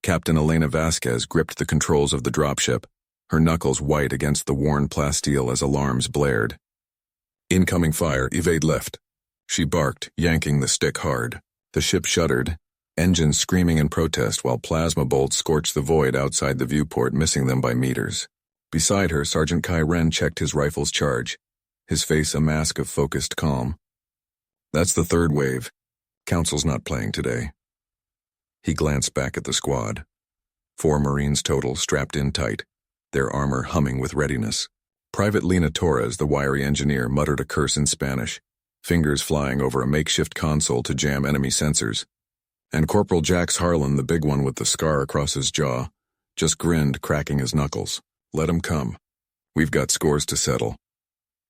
Captain Elena Vasquez gripped the controls of the dropship, her knuckles white against the worn plasteel as alarms blared. "Incoming fire, evade left," she barked, yanking the stick hard. The ship shuddered, engines screaming in protest while plasma bolts scorched the void outside the viewport, missing them by meters. Beside her, Sergeant Kai Ren checked his rifle's charge, his face a mask of focused calm. "That's the third wave. Council's not playing today." He glanced back at the squad. 4 Marines total, strapped in tight, their armor humming with readiness. Private Lena Torres, the wiry engineer, muttered a curse in Spanish, fingers flying over a makeshift console to jam enemy sensors. And Corporal Jax Harlan, the big one with the scar across his jaw, just grinned, cracking his knuckles. "Let 'em come. We've got scores to settle."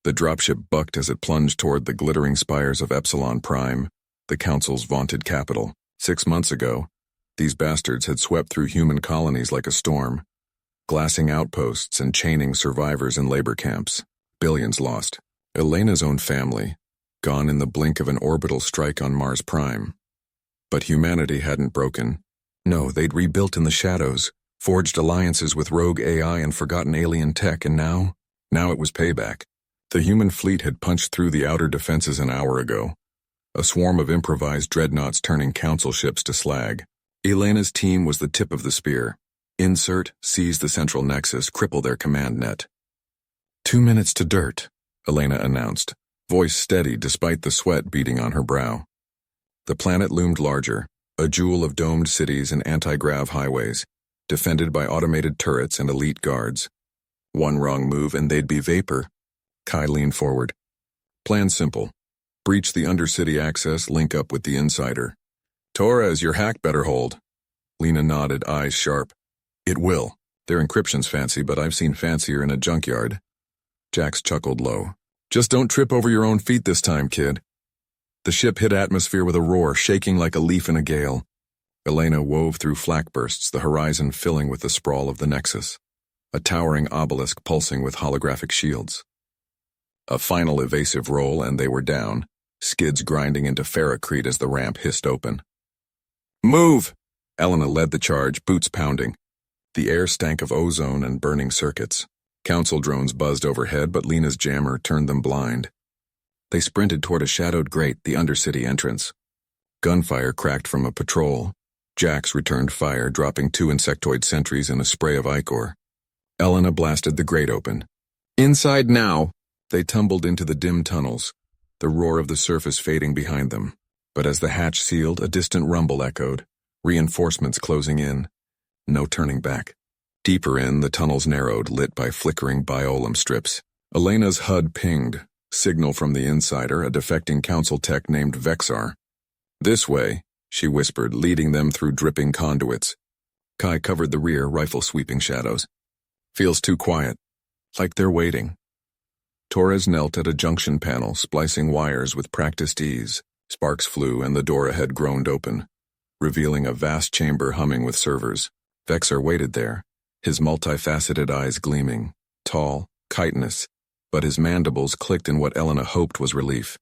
The dropship bucked as it plunged toward the glittering spires of Epsilon Prime, the Council's vaunted capital. 6 months ago, these bastards had swept through human colonies like a storm, glassing outposts and chaining survivors in labor camps. Billions lost. Elena's own family, gone in the blink of an orbital strike on Mars Prime. But humanity hadn't broken. No, they'd rebuilt in the shadows, forged alliances with rogue AI and forgotten alien tech, and now it was payback. The human fleet had punched through the outer defenses an hour ago, a swarm of improvised dreadnoughts turning Council ships to slag. Elena's team was the tip of the spear. Insert, seize the central nexus, cripple their command net. 2 minutes to dirt, Elena announced, voice steady despite the sweat beading on her brow. The planet loomed larger, a jewel of domed cities and anti-grav highways, defended by automated turrets and elite guards. One wrong move and they'd be vapor. Kai leaned forward. Plan simple. Breach the undercity access, link up with the insider. Torres, your hack better hold. Lena nodded, eyes sharp. It will. Their encryption's fancy, but I've seen fancier in a junkyard. Jax chuckled low. Just don't trip over your own feet this time, kid. The ship hit atmosphere with a roar, shaking like a leaf in a gale. Elena wove through flak bursts, the horizon filling with the sprawl of the Nexus, a towering obelisk pulsing with holographic shields. A final evasive roll and they were down, skids grinding into ferrocrete as the ramp hissed open. Move! Elena led the charge, boots pounding. The air stank of ozone and burning circuits. Council drones buzzed overhead, but Lena's jammer turned them blind. They sprinted toward a shadowed grate, the undercity entrance. Gunfire cracked from a patrol. Jax returned fire, dropping 2 insectoid sentries in a spray of ichor. Elena blasted the grate open. Inside now! They tumbled into the dim tunnels, the roar of the surface fading behind them. But as the hatch sealed, a distant rumble echoed, reinforcements closing in. No turning back. Deeper in, the tunnels narrowed, lit by flickering biolum strips. Elena's HUD pinged, signal from the insider, a defecting council tech named Vexar. This way, she whispered, leading them through dripping conduits. Kai covered the rear, rifle sweeping shadows. Feels too quiet. Like they're waiting. Torres knelt at a junction panel, splicing wires with practiced ease. Sparks flew and the door ahead groaned open, revealing a vast chamber humming with servers. Vexar waited there, his multifaceted eyes gleaming, tall, chitinous, but his mandibles clicked in what Elena hoped was relief.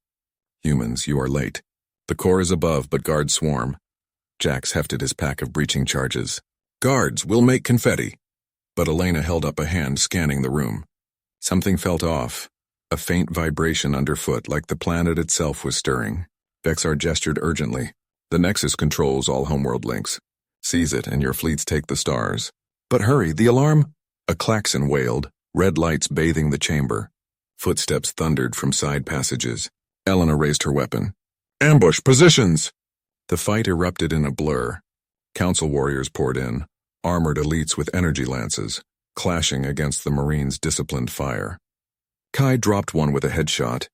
Humans, you are late. The core is above, but guards swarm. Jax hefted his pack of breaching charges. Guards, we'll make confetti. But Elena held up a hand, scanning the room. Something felt off, a faint vibration underfoot, like the planet itself was stirring. Vexar gestured urgently. The Nexus controls all Homeworld links. Seize it and your fleets take the stars. But hurry, the alarm! A klaxon wailed, red lights bathing the chamber. Footsteps thundered from side passages. Elena raised her weapon. Ambush positions! The fight erupted in a blur. Council warriors poured in, armored elites with energy lances, clashing against the Marines' disciplined fire. Kai dropped one with a headshot,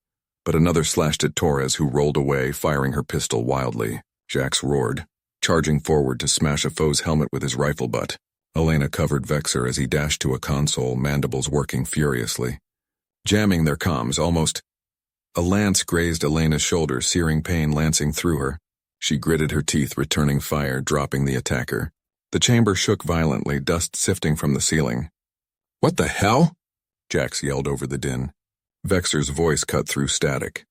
but another slashed at Torres, who rolled away, firing her pistol wildly. Jax roared, charging forward to smash a foe's helmet with his rifle butt. Elena covered Vexar as he dashed to a console, mandibles working furiously. Jamming their comms, almost. A lance grazed Elena's shoulder, searing pain lancing through her. She gritted her teeth, returning fire, dropping the attacker. The chamber shook violently, dust sifting from the ceiling. What the hell? Jax yelled over the din. Vexar's voice cut through static.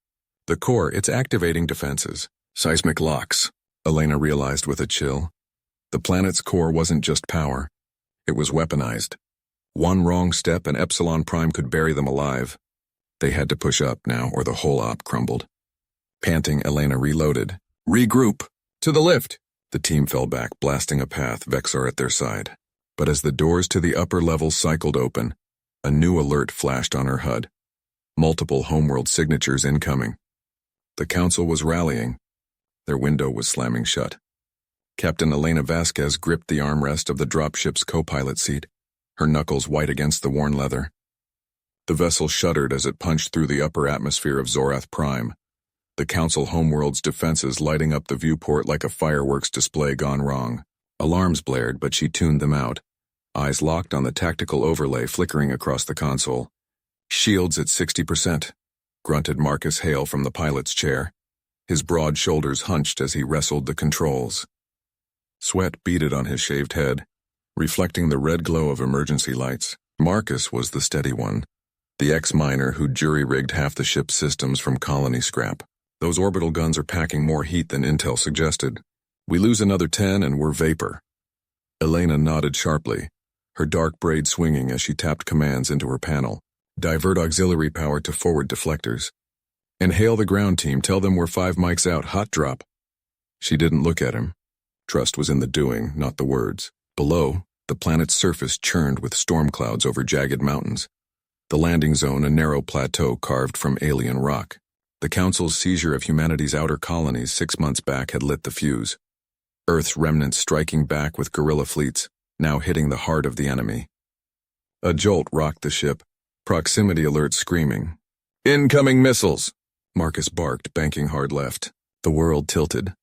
The core, it's activating defenses. Seismic locks, Elena realized with a chill. The planet's core wasn't just power. It was weaponized. One wrong step and Epsilon Prime could bury them alive. They had to push up now or the whole op crumbled. Panting, Elena reloaded. Regroup! To the lift! The team fell back, blasting a path, Vexar at their side. But as the doors to the upper levels cycled open, a new alert flashed on her HUD. Multiple Homeworld signatures incoming. The council was rallying. Their window was slamming shut. Captain Elena Vasquez gripped the armrest of the dropship's co-pilot seat, her knuckles white against the worn leather. The vessel shuddered as it punched through the upper atmosphere of Zorath Prime, the Council Homeworld's defenses lighting up the viewport like a fireworks display gone wrong. Alarms blared, but she tuned them out, eyes locked on the tactical overlay flickering across the console. Shields at 60%, grunted Marcus Hale from the pilot's chair, his broad shoulders hunched as he wrestled the controls. Sweat beaded on his shaved head, reflecting the red glow of emergency lights. Marcus was the steady one, the ex-miner who jury-rigged half the ship's systems from colony scrap. Those orbital guns are packing more heat than intel suggested. We lose another 10 and we're vapor. Elena nodded sharply, her dark braid swinging as she tapped commands into her panel. Divert auxiliary power to forward deflectors. And hail the ground team, tell them we're 5 mics out, hot drop. She didn't look at him. Trust was in the doing, not the words. Below, the planet's surface churned with storm clouds over jagged mountains. The landing zone, a narrow plateau carved from alien rock. The Council's seizure of humanity's outer colonies 6 months back had lit the fuse. Earth's remnants striking back with guerrilla fleets, now hitting the heart of the enemy. A jolt rocked the ship, proximity alert screaming. Incoming missiles! Marcus barked, banking hard left. The world tilted,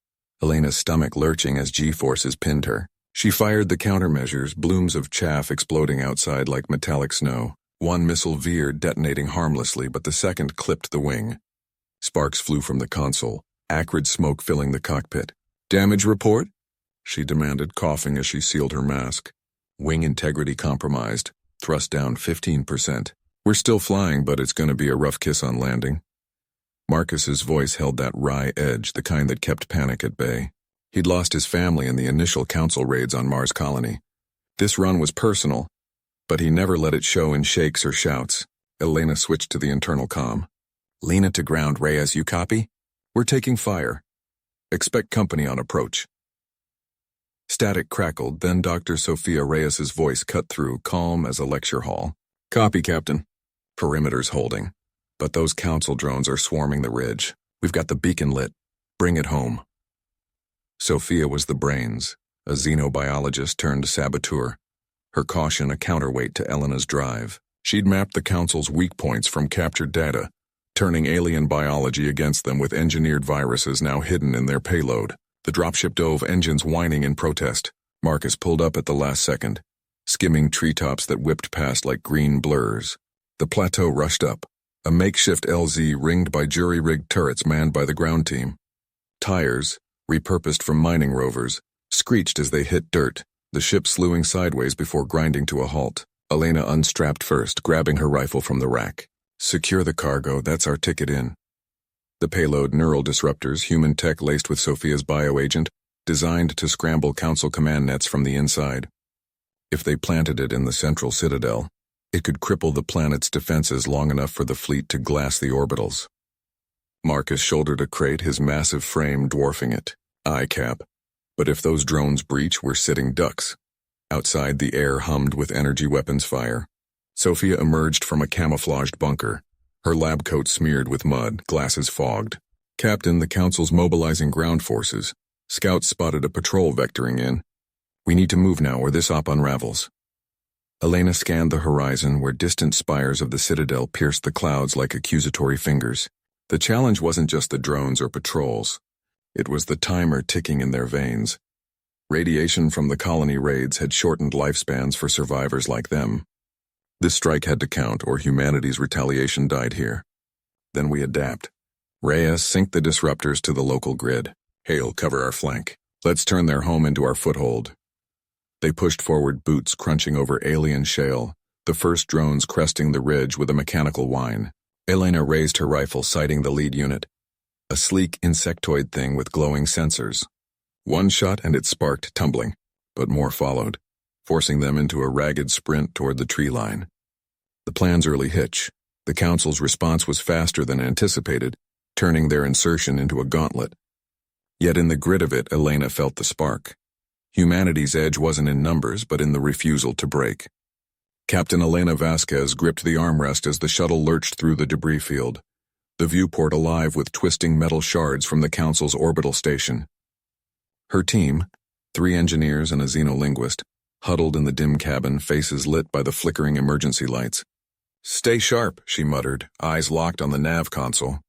Elena's stomach lurching as G-forces pinned her. She fired the countermeasures, blooms of chaff exploding outside like metallic snow. One missile veered, detonating harmlessly, but the second clipped the wing. Sparks flew from the console, acrid smoke filling the cockpit. Damage report? She demanded, coughing as she sealed her mask. Wing integrity compromised, thrust down 15%. We're still flying, but it's going to be a rough kiss on landing. Marcus's voice held that wry edge, the kind that kept panic at bay. He'd lost his family in the initial council raids on Mars Colony. This run was personal, but he never let it show in shakes or shouts. Elena switched to the internal comm. Lena to ground, Reyes, you copy? We're taking fire. Expect company on approach. Static crackled, then Dr. Sophia Reyes's voice cut through, calm as a lecture hall. Copy, Captain. Perimeter's holding, but those council drones are swarming the ridge. We've got the beacon lit. Bring it home. Sophia was the brains, a xenobiologist turned saboteur. Her caution a counterweight to Elena's drive. She'd mapped the council's weak points from captured data, turning alien biology against them with engineered viruses now hidden in their payload. The dropship dove, engines whining in protest. Marcus pulled up at the last second, skimming treetops that whipped past like green blurs. The plateau rushed up, a makeshift LZ ringed by jury-rigged turrets manned by the ground team. Tires, repurposed from mining rovers, screeched as they hit dirt, the ship slewing sideways before grinding to a halt. Elena unstrapped first, grabbing her rifle from the rack. Secure the cargo, that's our ticket in. The payload, neural disruptors, human tech laced with Sophia's bioagent, designed to scramble council command nets from the inside. If they planted it in the central citadel, it could cripple the planet's defenses long enough for the fleet to glass the orbitals. Marcus shouldered a crate, his massive frame dwarfing it. Eye cap. But if those drones breach, we're sitting ducks. Outside, the air hummed with energy weapons fire. Sophia emerged from a camouflaged bunker, her lab coat smeared with mud, glasses fogged. Captain, the Council's mobilizing ground forces. Scouts spotted a patrol vectoring in. We need to move now or this op unravels. Elena scanned the horizon where distant spires of the citadel pierced the clouds like accusatory fingers. The challenge wasn't just the drones or patrols. It was the timer ticking in their veins. Radiation from the colony raids had shortened lifespans for survivors like them. This strike had to count, or humanity's retaliation died here. Then we adapt. Reyes, sync the disruptors to the local grid. Hale, cover our flank. Let's turn their home into our foothold. They pushed forward, boots crunching over alien shale, the first drones cresting the ridge with a mechanical whine. Elena raised her rifle, sighting the lead unit. A sleek insectoid thing with glowing sensors. One shot and it sparked, tumbling. But more followed, forcing them into a ragged sprint toward the tree line. The plan's early hitch. The Council's response was faster than anticipated, turning their insertion into a gauntlet. Yet in the grit of it, Elena felt the spark. Humanity's edge wasn't in numbers, but in the refusal to break. Captain Elena Vasquez gripped the armrest as the shuttle lurched through the debris field, the viewport alive with twisting metal shards from the Council's orbital station. Her team, 3 engineers and a xenolinguist, huddled in the dim cabin, faces lit by the flickering emergency lights. "Stay sharp," she muttered, eyes locked on the nav console.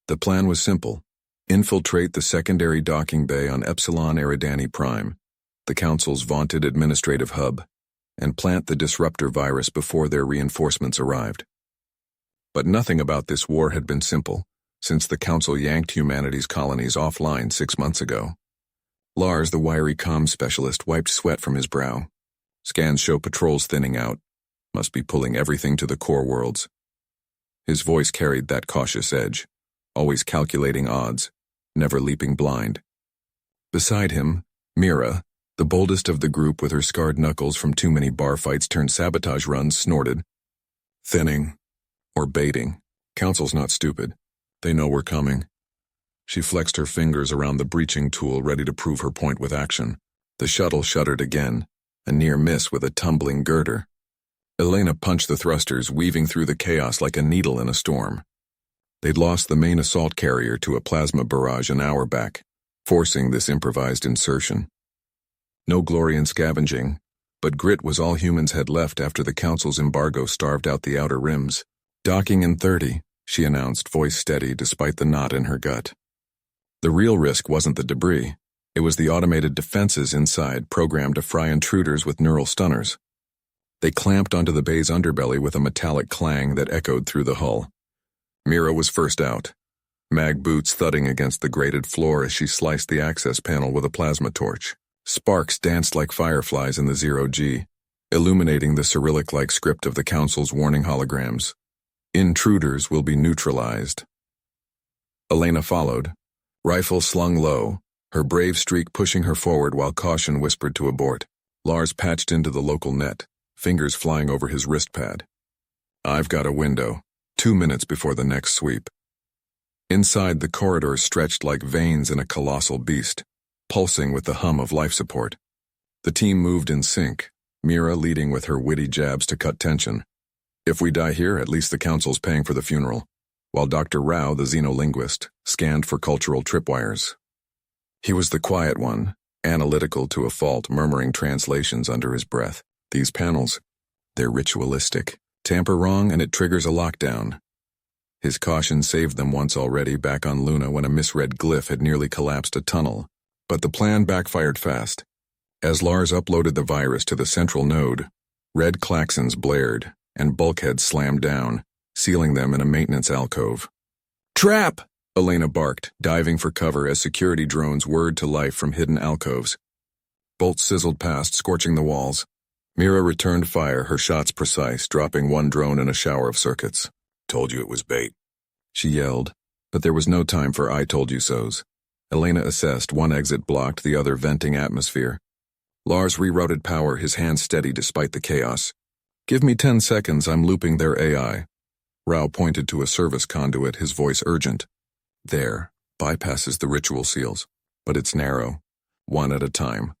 The plan was simple. Infiltrate the secondary docking bay on Epsilon Eridani Prime, the Council's vaunted administrative hub, and plant the disruptor virus before their reinforcements arrived. But nothing about this war had been simple, since the Council yanked humanity's colonies offline 6 months ago. Lars, the wiry comms specialist, wiped sweat from his brow. Scans show patrols thinning out. Must be pulling everything to the core worlds. His voice carried that cautious edge, always calculating odds, never leaping blind. Beside him, Mira, the boldest of the group with her scarred knuckles from too many bar fights turned sabotage runs, snorted. "Thinning. Or baiting. Council's not stupid. They know we're coming." She flexed her fingers around the breaching tool, ready to prove her point with action. The shuttle shuddered again, a near miss with a tumbling girder. Elena punched the thrusters, weaving through the chaos like a needle in a storm. They'd lost the main assault carrier to a plasma barrage an hour back, forcing this improvised insertion. No glory in scavenging, but grit was all humans had left after the Council's embargo starved out the outer rims. "Docking in 30, she announced, voice steady despite the knot in her gut. The real risk wasn't the debris. It was the automated defenses inside, programmed to fry intruders with neural stunners. They clamped onto the bay's underbelly with a metallic clang that echoed through the hull. Mira was first out, mag boots thudding against the grated floor as she sliced the access panel with a plasma torch. Sparks danced like fireflies in the 0G, illuminating the Cyrillic-like script of the Council's warning holograms. "Intruders will be neutralized." Elena followed, rifle slung low, her brave streak pushing her forward while caution whispered to abort. Lars patched into the local net, fingers flying over his wrist pad. "I've got a window, 2 minutes before the next sweep." Inside, the corridor stretched like veins in a colossal beast, pulsing with the hum of life support. The team moved in sync, Mira leading with her witty jabs to cut tension. "If we die here, at least the Council's paying for the funeral," while Dr. Rao, the xenolinguist, scanned for cultural tripwires. He was the quiet one, analytical to a fault, murmuring translations under his breath. "These panels, they're ritualistic. Tamper wrong and it triggers a lockdown." His caution saved them once already back on Luna when a misread glyph had nearly collapsed a tunnel. But the plan backfired fast. As Lars uploaded the virus to the central node, red klaxons blared and bulkheads slammed down, sealing them in a maintenance alcove. "Trap!" Elena barked, diving for cover as security drones whirred to life from hidden alcoves. Bolts sizzled past, scorching the walls. Mira returned fire, her shots precise, dropping one drone in a shower of circuits. "Told you it was bait," she yelled, but there was no time for "I told you so's." Elena assessed, one exit blocked, the other venting atmosphere. Lars rerouted power, his hands steady despite the chaos. "Give me 10 seconds, I'm looping their AI." Rao pointed to a service conduit, his voice urgent. "There, bypasses the ritual seals, but it's narrow, one at a time."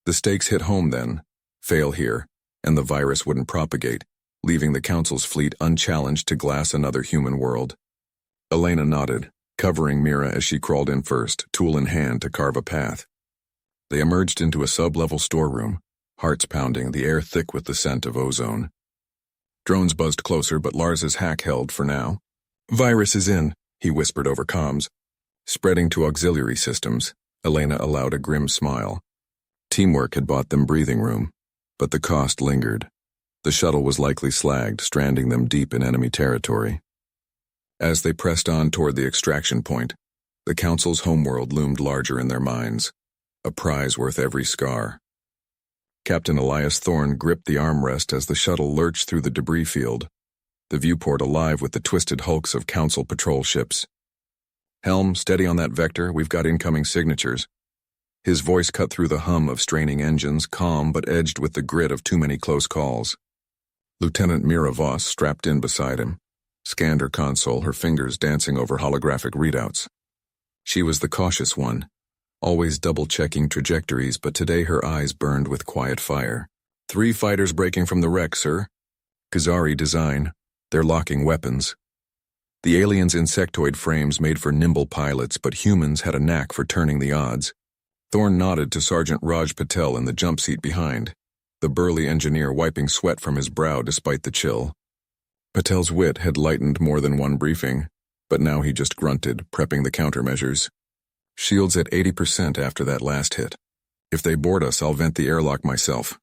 The stakes hit home then. Fail here, and the virus wouldn't propagate, leaving the Council's fleet unchallenged to glass another human world. Elena nodded, covering Mira as she crawled in first, tool in hand to carve a path. They emerged into a sub-level storeroom, hearts pounding, the air thick with the scent of ozone. Drones buzzed closer, but Lars's hack held for now. "Virus is in," he whispered over comms. Spreading to auxiliary systems, Elena allowed a grim smile. Teamwork had bought them breathing room, but the cost lingered. The shuttle was likely slagged, stranding them deep in enemy territory. As they pressed on toward the extraction point, the Council's homeworld loomed larger in their minds, a prize worth every scar. Captain Elias Thorne gripped the armrest as the shuttle lurched through the debris field, the viewport alive with the twisted hulks of Council patrol ships. "Helm, steady on that vector, we've got incoming signatures." His voice cut through the hum of straining engines, calm but edged with the grit of too many close calls. Lieutenant Mira Voss strapped in beside him, scanned her console, her fingers dancing over holographic readouts. She was the cautious one, always double-checking trajectories, but today her eyes burned with quiet fire. 3 fighters breaking from the wreck, sir. Khazari design. They're locking weapons. The aliens' insectoid frames made for nimble pilots, but humans had a knack for turning the odds. Thorne nodded to Sergeant Raj Patel in the jump seat behind, the burly engineer wiping sweat from his brow despite the chill. Patel's wit had lightened more than one briefing, but now he just grunted, prepping the countermeasures. Shields at 80% after that last hit. If they board us, I'll vent the airlock myself.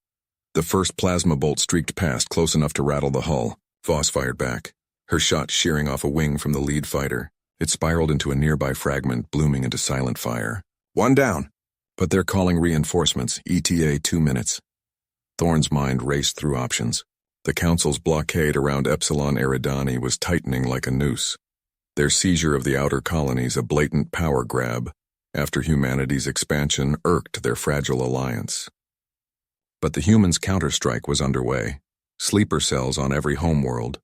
The first plasma bolt streaked past, close enough to rattle the hull. Voss fired back, her shot shearing off a wing from the lead fighter. It spiraled into a nearby fragment, blooming into silent fire. 1 down. But they're calling reinforcements, ETA 2 minutes. Thorne's mind raced through options. The Council's blockade around Epsilon Eridani was tightening like a noose. Their seizure of the outer colonies a blatant power grab after humanity's expansion irked their fragile alliance. But the humans' counterstrike was underway. Sleeper cells on every homeworld,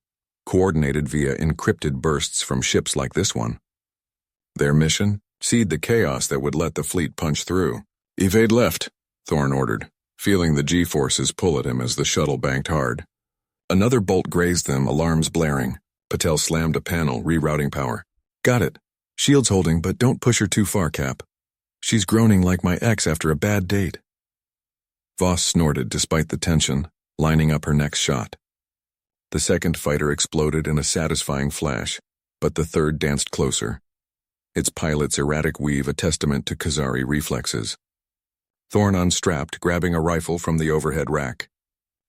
coordinated via encrypted bursts from ships like this one. Their mission? Seed the chaos that would let the fleet punch through. Evade left, Thorne ordered, feeling the G-forces pull at him as the shuttle banked hard. Another bolt grazed them, alarms blaring. Patel slammed a panel, rerouting power. Got it. Shield's holding, but don't push her too far, Cap. She's groaning like my ex after a bad date. Voss snorted despite the tension, lining up her next shot. The second fighter exploded in a satisfying flash, but the third danced closer. Its pilot's erratic weave a testament to Khazari reflexes. Thorne unstrapped, grabbing a rifle from the overhead rack.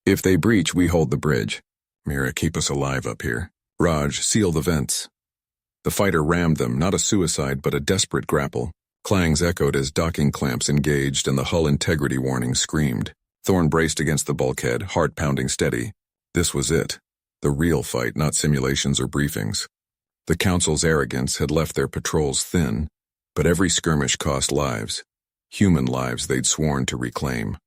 If they breach, we hold the bridge. Mira, keep us alive up here. Raj, seal the vents. The fighter rammed them, not a suicide but a desperate grapple. Clangs echoed as docking clamps engaged and the hull integrity warning screamed. Thorne braced against the bulkhead, heart pounding steady. This was it. The real fight, not simulations or briefings. The Council's arrogance had left their patrols thin, but every skirmish cost lives. Human lives they'd sworn to reclaim.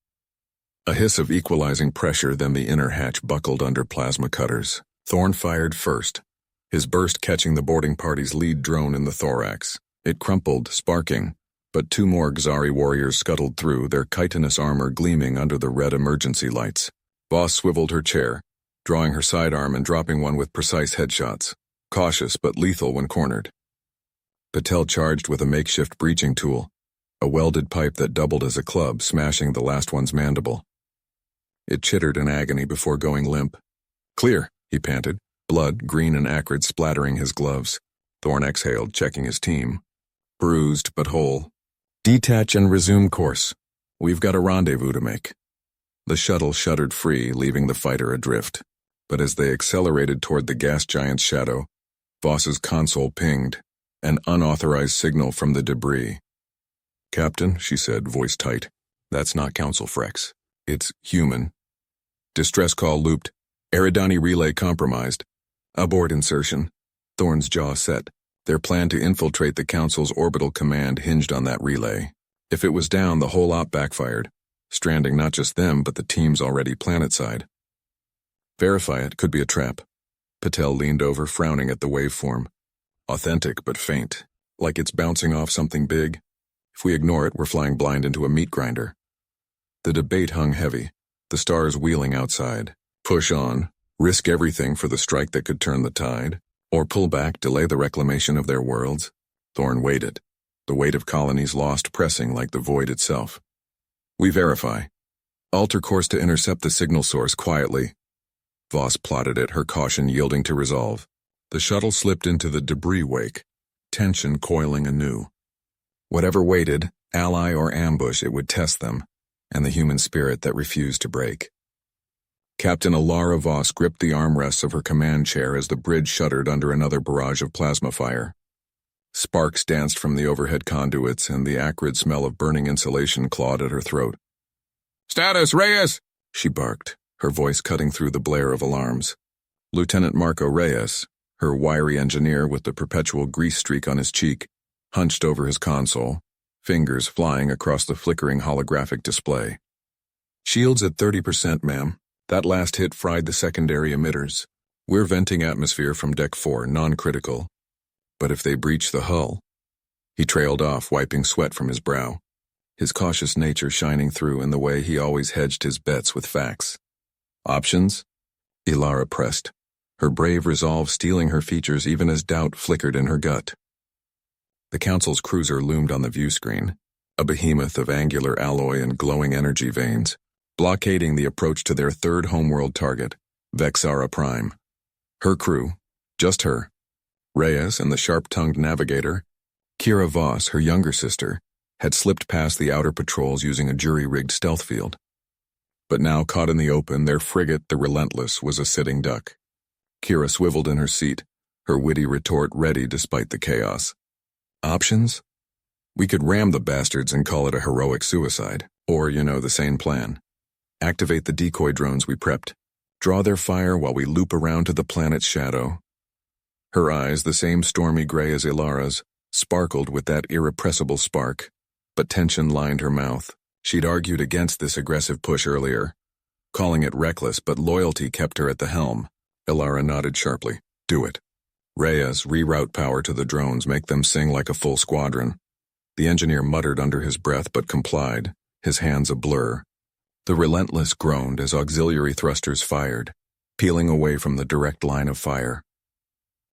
A hiss of equalizing pressure, then the inner hatch buckled under plasma cutters. Thorne fired first, his burst catching the boarding party's lead drone in the thorax. It crumpled, sparking, but 2 more Xari warriors scuttled through, their chitinous armor gleaming under the red emergency lights. Voss swiveled her chair, drawing her sidearm and dropping one with precise headshots, cautious but lethal when cornered. Patel charged with a makeshift breaching tool, a welded pipe that doubled as a club, smashing the last one's mandible. It chittered in agony before going limp. Clear, he panted, blood, green and acrid, splattering his gloves. Thorne exhaled, checking his team. Bruised but whole. Detach and resume course. We've got a rendezvous to make. The shuttle shuddered free, leaving the fighter adrift. But as they accelerated toward the gas giant's shadow, Voss's console pinged, an unauthorized signal from the debris. Captain, she said, voice tight, that's not Council Frex. It's human. Distress call looped. Eridani relay compromised. Abort insertion. Thorne's jaw set. Their plan to infiltrate the Council's orbital command hinged on that relay. If it was down, the whole op backfired, stranding not just them but the teams already planetside. Verify it, could be a trap. Patel leaned over, frowning at the waveform. Authentic but faint, like it's bouncing off something big. If we ignore it, we're flying blind into a meat grinder. The debate hung heavy, the stars wheeling outside. Push on, risk everything for the strike that could turn the tide, or pull back, delay the reclamation of their worlds. Thorne waited, the weight of colonies lost pressing like the void itself. We verify. Alter course to intercept the signal source quietly. Voss plotted it, her caution yielding to resolve. The shuttle slipped into the debris wake, tension coiling anew. Whatever waited, ally or ambush, it would test them, and the human spirit that refused to break. Captain Alara Voss gripped the armrests of her command chair as the bridge shuddered under another barrage of plasma fire. Sparks danced from the overhead conduits, and the acrid smell of burning insulation clawed at her throat. "Status, Reyes!" she barked, her voice cutting through the blare of alarms. Lieutenant Marco Reyes, her wiry engineer with the perpetual grease streak on his cheek, hunched over his console, fingers flying across the flickering holographic display. Shields at 30%, ma'am. That last hit fried the secondary emitters. We're venting atmosphere from Deck 4, non-critical. But if they breach the hull... He trailed off, wiping sweat from his brow, his cautious nature shining through in the way he always hedged his bets with facts. Options? Ilara pressed, her brave resolve stealing her features even as doubt flickered in her gut. The Council's cruiser loomed on the view screen, a behemoth of angular alloy and glowing energy veins, blockading the approach to their third homeworld target, Vexara Prime. Her crew, just her, Reyes and the sharp-tongued navigator, Kira Voss, her younger sister, had slipped past the outer patrols using a jury-rigged stealth field. But now caught in the open, their frigate, the Relentless, was a sitting duck. Kira swiveled in her seat, her witty retort ready despite the chaos. Options? We could ram the bastards and call it a heroic suicide, or, the sane plan. Activate the decoy drones we prepped, draw their fire while we loop around to the planet's shadow. Her eyes, the same stormy gray as Ilara's, sparkled with that irrepressible spark, but tension lined her mouth. She'd argued against this aggressive push earlier, calling it reckless, but loyalty kept her at the helm. Ilara nodded sharply. Do it. Reyes, reroute power to the drones, make them sing like a full squadron. The engineer muttered under his breath but complied, his hands a blur. The Relentless groaned as auxiliary thrusters fired, peeling away from the direct line of fire.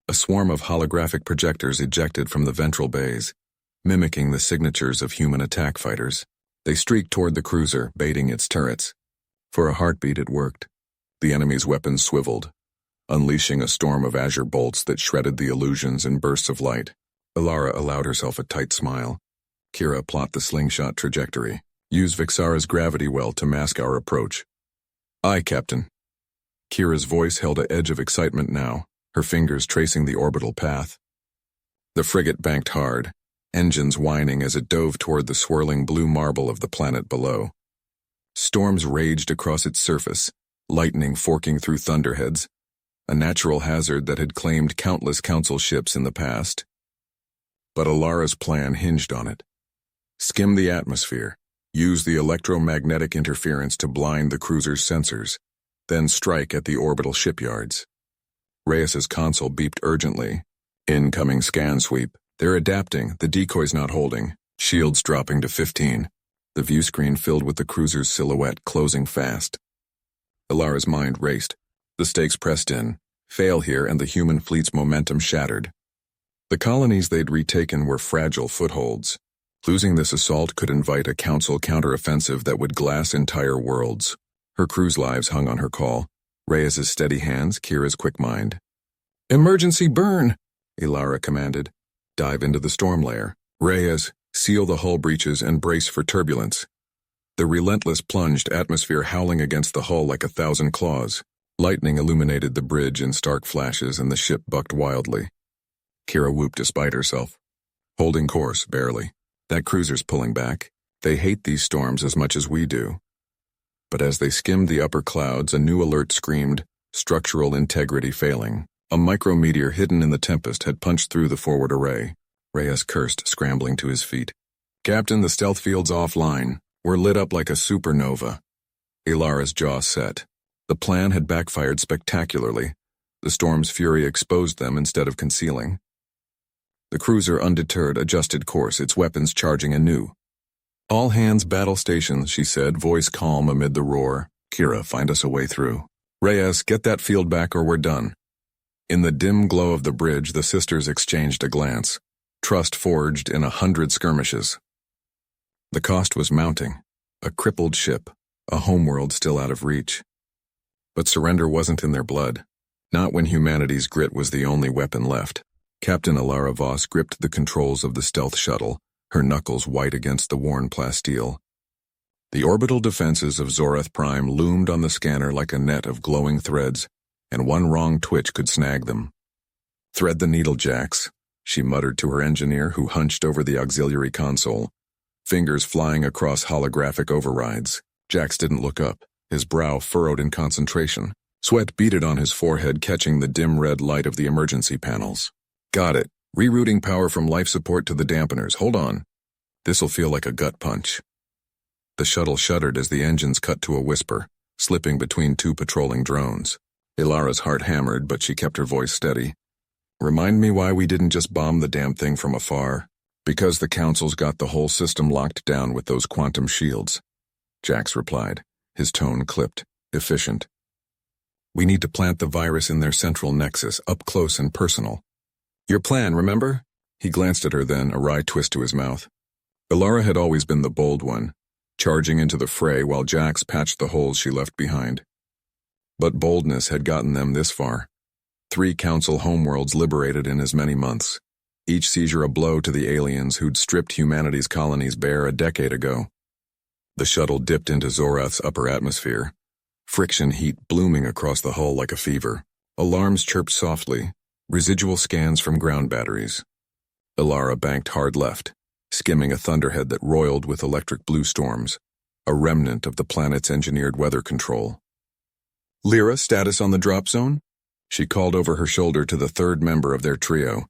A swarm of holographic projectors ejected from the ventral bays, mimicking the signatures of human attack fighters. They streaked toward the cruiser, baiting its turrets. For a heartbeat it worked. The enemy's weapons swiveled, unleashing a storm of azure bolts that shredded the illusions in bursts of light. Ilara allowed herself a tight smile. Kira, plot the slingshot trajectory. Use Vexara's gravity well to mask our approach. Aye, Captain. Kira's voice held an edge of excitement now, her fingers tracing the orbital path. The frigate banked hard, engines whining as it dove toward the swirling blue marble of the planet below. Storms raged across its surface, lightning forking through thunderheads, a natural hazard that had claimed countless Council ships in the past. But Ilara's plan hinged on it. Skim the atmosphere, use the electromagnetic interference to blind the cruiser's sensors, then strike at the orbital shipyards. Reyes's console beeped urgently. Incoming scan sweep. They're adapting, the decoy's not holding. Shields dropping to 15. The view screen filled with the cruiser's silhouette closing fast. Ilara's mind raced. The stakes pressed in. Fail here and the human fleet's momentum shattered. The colonies they'd retaken were fragile footholds. Losing this assault could invite a Council counteroffensive that would glass entire worlds. Her crew's lives hung on her call. Reyes's steady hands, Kira's quick mind. Emergency burn, Ilara commanded. Dive into the storm layer. Reyes, seal the hull breaches and brace for turbulence. The Relentless plunged, atmosphere howling against the hull like 1,000 claws. Lightning illuminated the bridge in stark flashes and the ship bucked wildly. Kira whooped despite herself. Holding course, barely. That cruiser's pulling back. They hate these storms as much as we do. But as they skimmed the upper clouds, a new alert screamed, structural integrity failing. A micrometeor hidden in the tempest had punched through the forward array. Reyes cursed, scrambling to his feet. Captain, the stealth field's offline. We're lit up like a supernova. Ilara's jaw set. The plan had backfired spectacularly. The storm's fury exposed them instead of concealing. The cruiser, undeterred, adjusted course, its weapons charging anew. All hands battle stations, she said, voice calm amid the roar. Kira, find us a way through. Reyes, get that field back or we're done. In the dim glow of the bridge, the sisters exchanged a glance. Trust forged in 100 skirmishes. The cost was mounting. A crippled ship, a homeworld still out of reach. But surrender wasn't in their blood. Not when humanity's grit was the only weapon left. Captain Ilara Voss gripped the controls of the stealth shuttle, her knuckles white against the worn plasteel. The orbital defenses of Zorath Prime loomed on the scanner like a net of glowing threads, and one wrong twitch could snag them. Thread the needle, Jax, she muttered to her engineer who hunched over the auxiliary console, fingers flying across holographic overrides. Jax didn't look up, his brow furrowed in concentration. Sweat beaded on his forehead, catching the dim red light of the emergency panels. Got it. Rerouting power from life support to the dampeners. Hold on. This'll feel like a gut punch. The shuttle shuddered as the engines cut to a whisper, slipping between two patrolling drones. Ilara's heart hammered, but she kept her voice steady. Remind me why we didn't just bomb the damn thing from afar. Because the Council's got the whole system locked down with those quantum shields, Jax replied, his tone clipped, efficient. We need to plant the virus in their central nexus, up close and personal. Your plan, remember? He glanced at her then, a wry twist to his mouth. Ilara had always been the bold one, charging into the fray while Jax patched the holes she left behind. But boldness had gotten them this far. 3 Council homeworlds liberated in as many months, each seizure a blow to the aliens who'd stripped humanity's colonies bare a decade ago. The shuttle dipped into Zorath's upper atmosphere, friction heat blooming across the hull like a fever. Alarms chirped softly, residual scans from ground batteries. Ilara banked hard left, skimming a thunderhead that roiled with electric blue storms, a remnant of the planet's engineered weather control. Lyra, status on the drop zone? She called over her shoulder to the third member of their trio,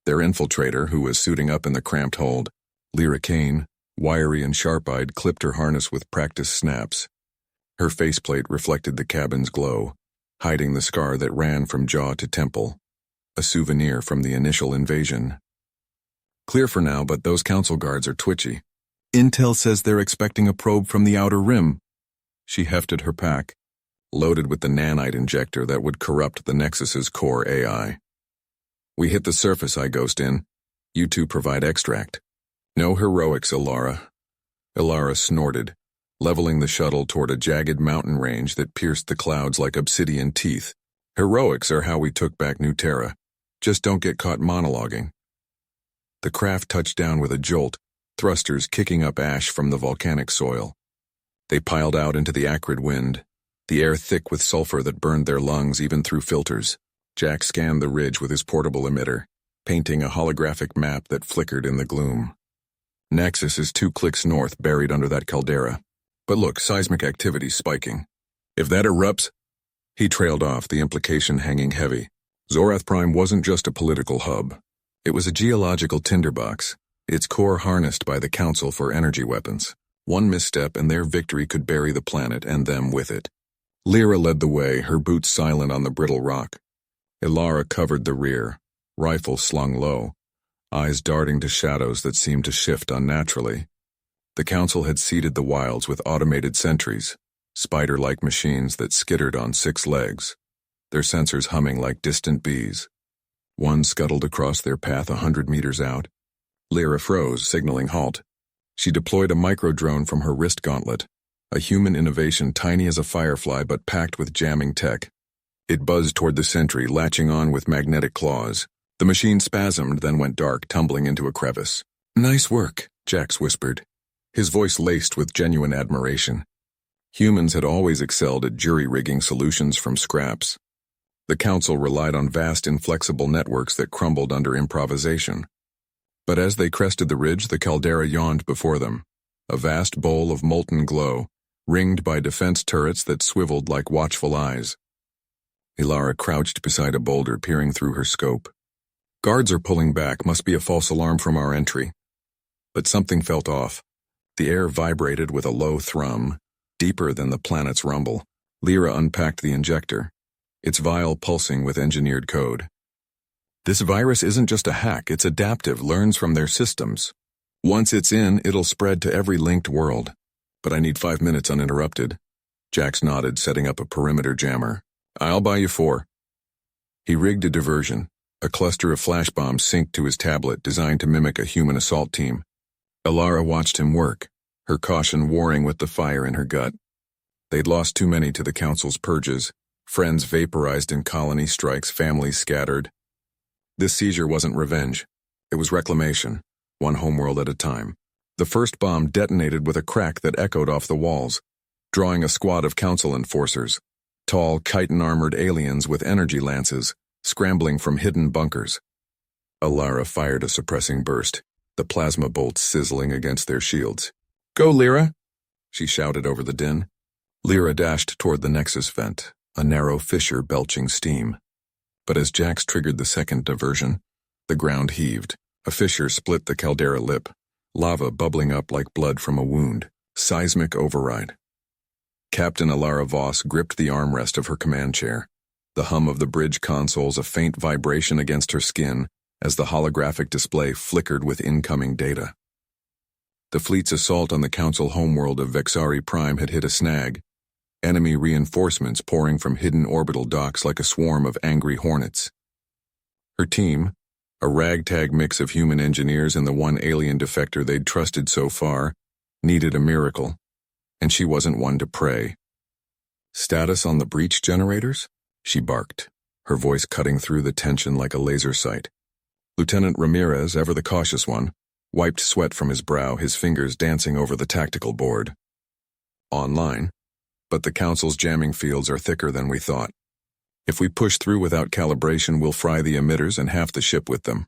their infiltrator who was suiting up in the cramped hold. Lyra Kane, wiry and sharp-eyed, clipped her harness with practiced snaps. Her faceplate reflected the cabin's glow, hiding the scar that ran from jaw to temple, a souvenir from the initial invasion. Clear for now, but those council guards are twitchy. Intel says they're expecting a probe from the outer rim. She hefted her pack, loaded with the nanite injector that would corrupt the Nexus's core AI. We hit the surface, I ghost in. You two provide extract. No heroics, Ilara. Ilara snorted, leveling the shuttle toward a jagged mountain range that pierced the clouds like obsidian teeth. Heroics are how we took back New Terra. Just don't get caught monologuing. The craft touched down with a jolt, thrusters kicking up ash from the volcanic soil. They piled out into the acrid wind, the air thick with sulfur that burned their lungs even through filters. Jack scanned the ridge with his portable emitter, painting a holographic map that flickered in the gloom. Nexus is 2 clicks north, buried under that caldera. But look, seismic activity spiking. If that erupts... He trailed off, the implication hanging heavy. Zorath Prime wasn't just a political hub. It was a geological tinderbox, its core harnessed by the Council for energy weapons. One misstep and their victory could bury the planet and them with it. Lyra led the way, her boots silent on the brittle rock. Ilara covered the rear, rifle slung low, eyes darting to shadows that seemed to shift unnaturally. The Council had seeded the wilds with automated sentries, spider-like machines that skittered on 6 legs, their sensors humming like distant bees. One scuttled across their path 100 meters out. Lyra froze, signaling halt. She deployed a micro-drone from her wrist gauntlet, a human innovation tiny as a firefly but packed with jamming tech. It buzzed toward the sentry, latching on with magnetic claws. The machine spasmed, then went dark, tumbling into a crevice. Nice work, Jax whispered, his voice laced with genuine admiration. Humans had always excelled at jury-rigging solutions from scraps. The Council relied on vast, inflexible networks that crumbled under improvisation. But as they crested the ridge, the caldera yawned before them, a vast bowl of molten glow, ringed by defense turrets that swiveled like watchful eyes. Ilara crouched beside a boulder, peering through her scope. Guards are pulling back, must be a false alarm from our entry. But something felt off. The air vibrated with a low thrum, deeper than the planet's rumble. Lyra unpacked the injector, its vial pulsing with engineered code. This virus isn't just a hack, it's adaptive, learns from their systems. Once it's in, it'll spread to every linked world. But I need 5 minutes uninterrupted. Jax nodded, setting up a perimeter jammer. I'll buy you 4. He rigged a diversion, a cluster of flash bombs synced to his tablet designed to mimic a human assault team. Ilara watched him work, her caution warring with the fire in her gut. They'd lost too many to the Council's purges, friends vaporized in colony strikes, families scattered. This seizure wasn't revenge. It was reclamation, one homeworld at a time. The first bomb detonated with a crack that echoed off the walls, drawing a squad of Council enforcers, tall, chitin-armored aliens with energy lances, scrambling from hidden bunkers. Ilara fired a suppressing burst, the plasma bolts sizzling against their shields. Go, Lyra! She shouted over the din. Lyra dashed toward the Nexus vent, a narrow fissure belching steam. But as Jax triggered the second diversion, the ground heaved. A fissure split the caldera lip, lava bubbling up like blood from a wound, seismic override. Captain Alara Voss gripped the armrest of her command chair. The hum of the bridge consoles a faint vibration against her skin as the holographic display flickered with incoming data. The fleet's assault on the Council homeworld of Vexari Prime had hit a snag, enemy reinforcements pouring from hidden orbital docks like a swarm of angry hornets. Her team, a ragtag mix of human engineers and the one alien defector they'd trusted so far, needed a miracle, and she wasn't one to pray. "Status on the breach generators?" she barked, her voice cutting through the tension like a laser sight. Lieutenant Ramirez, ever the cautious one, wiped sweat from his brow, his fingers dancing over the tactical board. "Online, but the Council's jamming fields are thicker than we thought. If we push through without calibration, we'll fry the emitters and half the ship with them."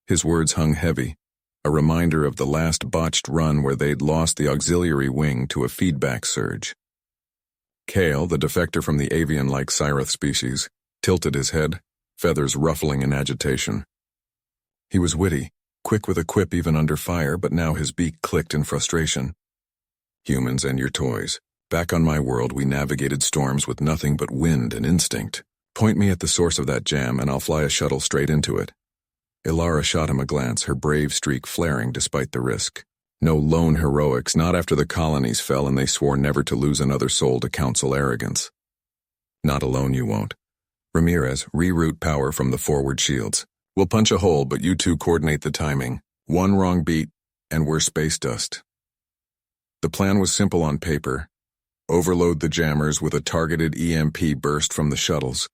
His words hung heavy, a reminder of the last botched run where they'd lost the auxiliary wing to a feedback surge. Kale, the defector from the avian-like Cyrith species, tilted his head, feathers ruffling in agitation. He was witty, quick with a quip even under fire, but now his beak clicked in frustration. "Humans and your toys. Back on my world, we navigated storms with nothing but wind and instinct. Point me at the source of that jam and I'll fly a shuttle straight into it." Ilara shot him a glance, her brave streak flaring despite the risk. No lone heroics, not after the colonies fell and they swore never to lose another soul to Council arrogance. "Not alone you won't. Ramirez, reroute power from the forward shields. We'll punch a hole, but you two coordinate the timing. One wrong beat, and we're space dust." The plan was simple on paper. Overload the jammers with a targeted EMP burst from the shuttles,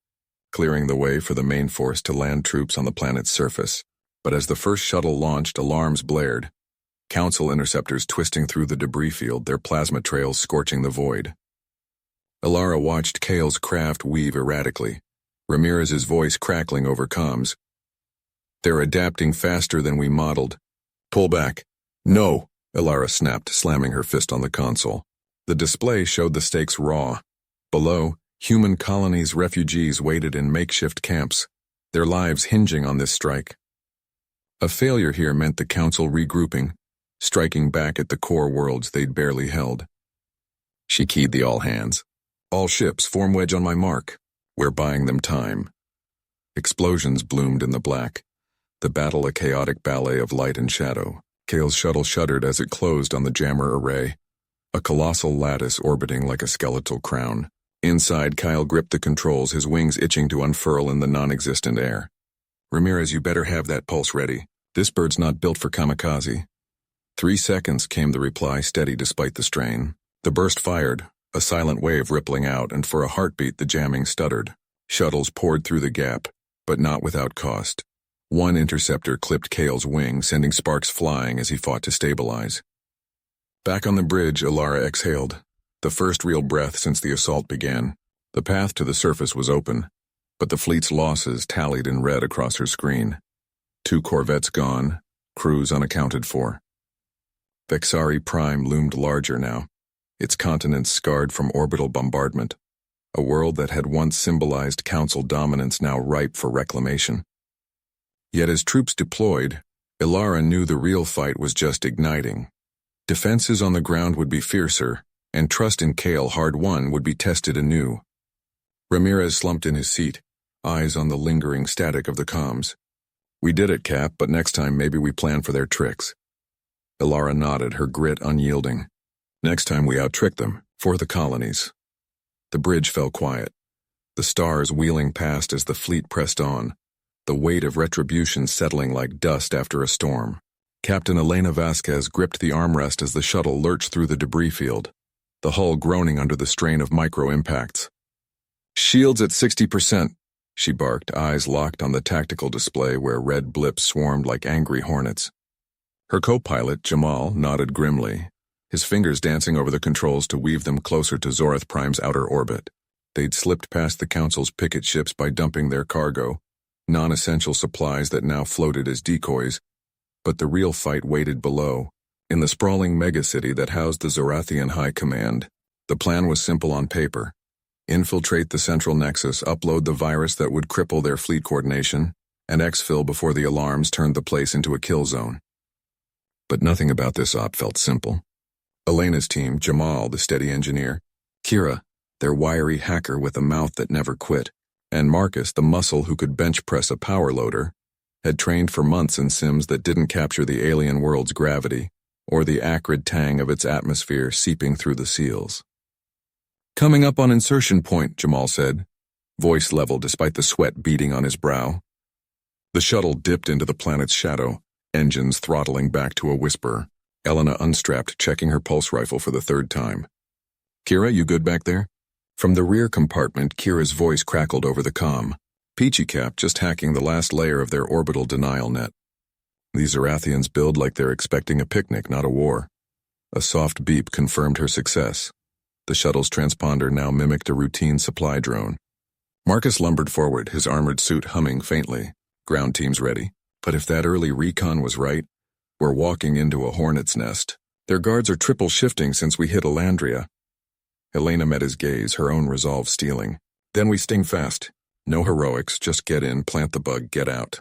clearing the way for the main force to land troops on the planet's surface. But as the first shuttle launched, alarms blared. Council interceptors twisting through the debris field, their plasma trails scorching the void. Ilara watched Kale's craft weave erratically, Ramirez's voice crackling over comms. "They're adapting faster than we modeled. Pull back." "No," Ilara snapped, slamming her fist on the console. The display showed the stakes raw. Below, human colonies' refugees waited in makeshift camps, their lives hinging on this strike. A failure here meant the Council regrouping, striking back at the core worlds they'd barely held. She keyed the all-hands. "All ships, form wedge on my mark. We're buying them time." Explosions bloomed in the black, the battle a chaotic ballet of light and shadow. Kale's shuttle shuddered as it closed on the jammer array, a colossal lattice orbiting like a skeletal crown. Inside, Kyle gripped the controls, his wings itching to unfurl in the non-existent air. "Ramirez, you better have that pulse ready. This bird's not built for kamikaze." 3 seconds, came the reply, steady despite the strain. The burst fired, a silent wave rippling out, and for a heartbeat the jamming stuttered. Shuttles poured through the gap, but not without cost. One interceptor clipped Kale's wing, sending sparks flying as he fought to stabilize. Back on the bridge, Ilara exhaled, the first real breath since the assault began. The path to the surface was open, but the fleet's losses tallied in red across her screen. 2 corvettes gone, crews unaccounted for. Vexari Prime loomed larger now, its continents scarred from orbital bombardment. A world that had once symbolized Council dominance now ripe for reclamation. Yet as troops deployed, Ilara knew the real fight was just igniting. Defenses on the ground would be fiercer, and trust in Kale, hard-won, would be tested anew. Ramirez slumped in his seat, eyes on the lingering static of the comms. "We did it, Cap, but next time maybe we plan for their tricks." Ilara nodded, her grit unyielding. "Next time we out-trick them, for the colonies." The bridge fell quiet, the stars wheeling past as the fleet pressed on, the weight of retribution settling like dust after a storm. Captain Elena Vasquez gripped the armrest as the shuttle lurched through the debris field, the hull groaning under the strain of micro-impacts. "Shields at 60%, she barked, eyes locked on the tactical display where red blips swarmed like angry hornets. Her co-pilot, Jamal, nodded grimly, his fingers dancing over the controls to weave them closer to Zorith Prime's outer orbit. They'd slipped past the Council's picket ships by dumping their cargo, non-essential supplies that now floated as decoys, but the real fight waited below, in the sprawling megacity that housed the Zorathian High Command. The plan was simple on paper. Infiltrate the central nexus, upload the virus that would cripple their fleet coordination, and exfil before the alarms turned the place into a kill zone. But nothing about this op felt simple. Elena's team, Jamal, the steady engineer, Kira, their wiry hacker with a mouth that never quit, and Marcus, the muscle who could bench press a power loader, had trained for months in sims that didn't capture the alien world's gravity or the acrid tang of its atmosphere seeping through the seals. "Coming up on insertion point," Jamal said, voice level despite the sweat beading on his brow. The shuttle dipped into the planet's shadow, engines throttling back to a whisper. Elena unstrapped, checking her pulse rifle for the third time. "Kira, you good back there?" From the rear compartment, Kira's voice crackled over the comm. Peachy Cap just hacking the last layer of their orbital denial net. These Zarathians build like they're expecting a picnic, not a war. A soft beep confirmed her success. The shuttle's transponder now mimicked a routine supply drone. Marcus lumbered forward, his armored suit humming faintly. Ground team's ready. But if that early recon was right, we're walking into a hornet's nest. Their guards are triple shifting since we hit Elandria. Elena met his gaze, her own resolve stealing. Then we sting fast. No heroics, just get in, plant the bug, get out.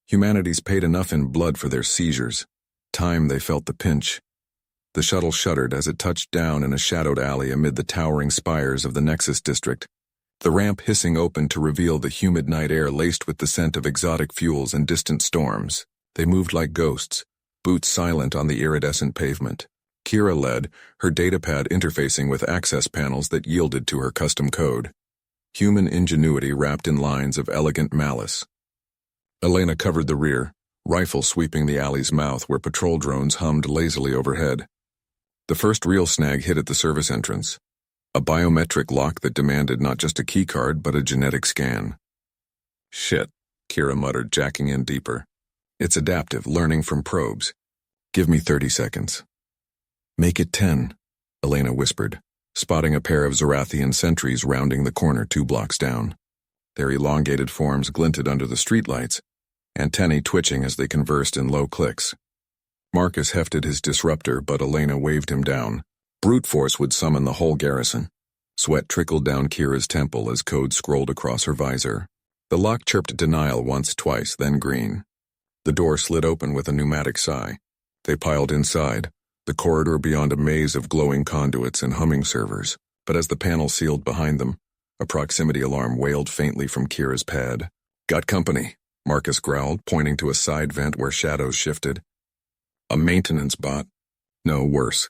Humanity's paid enough in blood for their seizures. Time they felt the pinch. The shuttle shuddered as it touched down in a shadowed alley amid the towering spires of the Nexus district. The ramp hissing open to reveal the humid night air laced with the scent of exotic fuels and distant storms. They moved like ghosts, boots silent on the iridescent pavement. Kira led, her datapad interfacing with access panels that yielded to her custom code. Human ingenuity wrapped in lines of elegant malice. Elena covered the rear, rifle sweeping the alley's mouth where patrol drones hummed lazily overhead. The first real snag hit at the service entrance. A biometric lock that demanded not just a keycard but a genetic scan. "Shit," Kira muttered, jacking in deeper. "It's adaptive, learning from probes. Give me 30 seconds. "Make it 10, Elena whispered, spotting a pair of Zarathian sentries rounding the corner 2 blocks down. Their elongated forms glinted under the streetlights, antennae twitching as they conversed in low clicks. Marcus hefted his disruptor, but Elena waved him down. Brute force would summon the whole garrison. Sweat trickled down Kira's temple as code scrolled across her visor. The lock chirped denial once, twice, then green. The door slid open with a pneumatic sigh. They piled inside, the corridor beyond a maze of glowing conduits and humming servers, but as the panel sealed behind them, a proximity alarm wailed faintly from Kira's pad. "Got company," Marcus growled, pointing to a side vent where shadows shifted. "A maintenance bot? No, worse."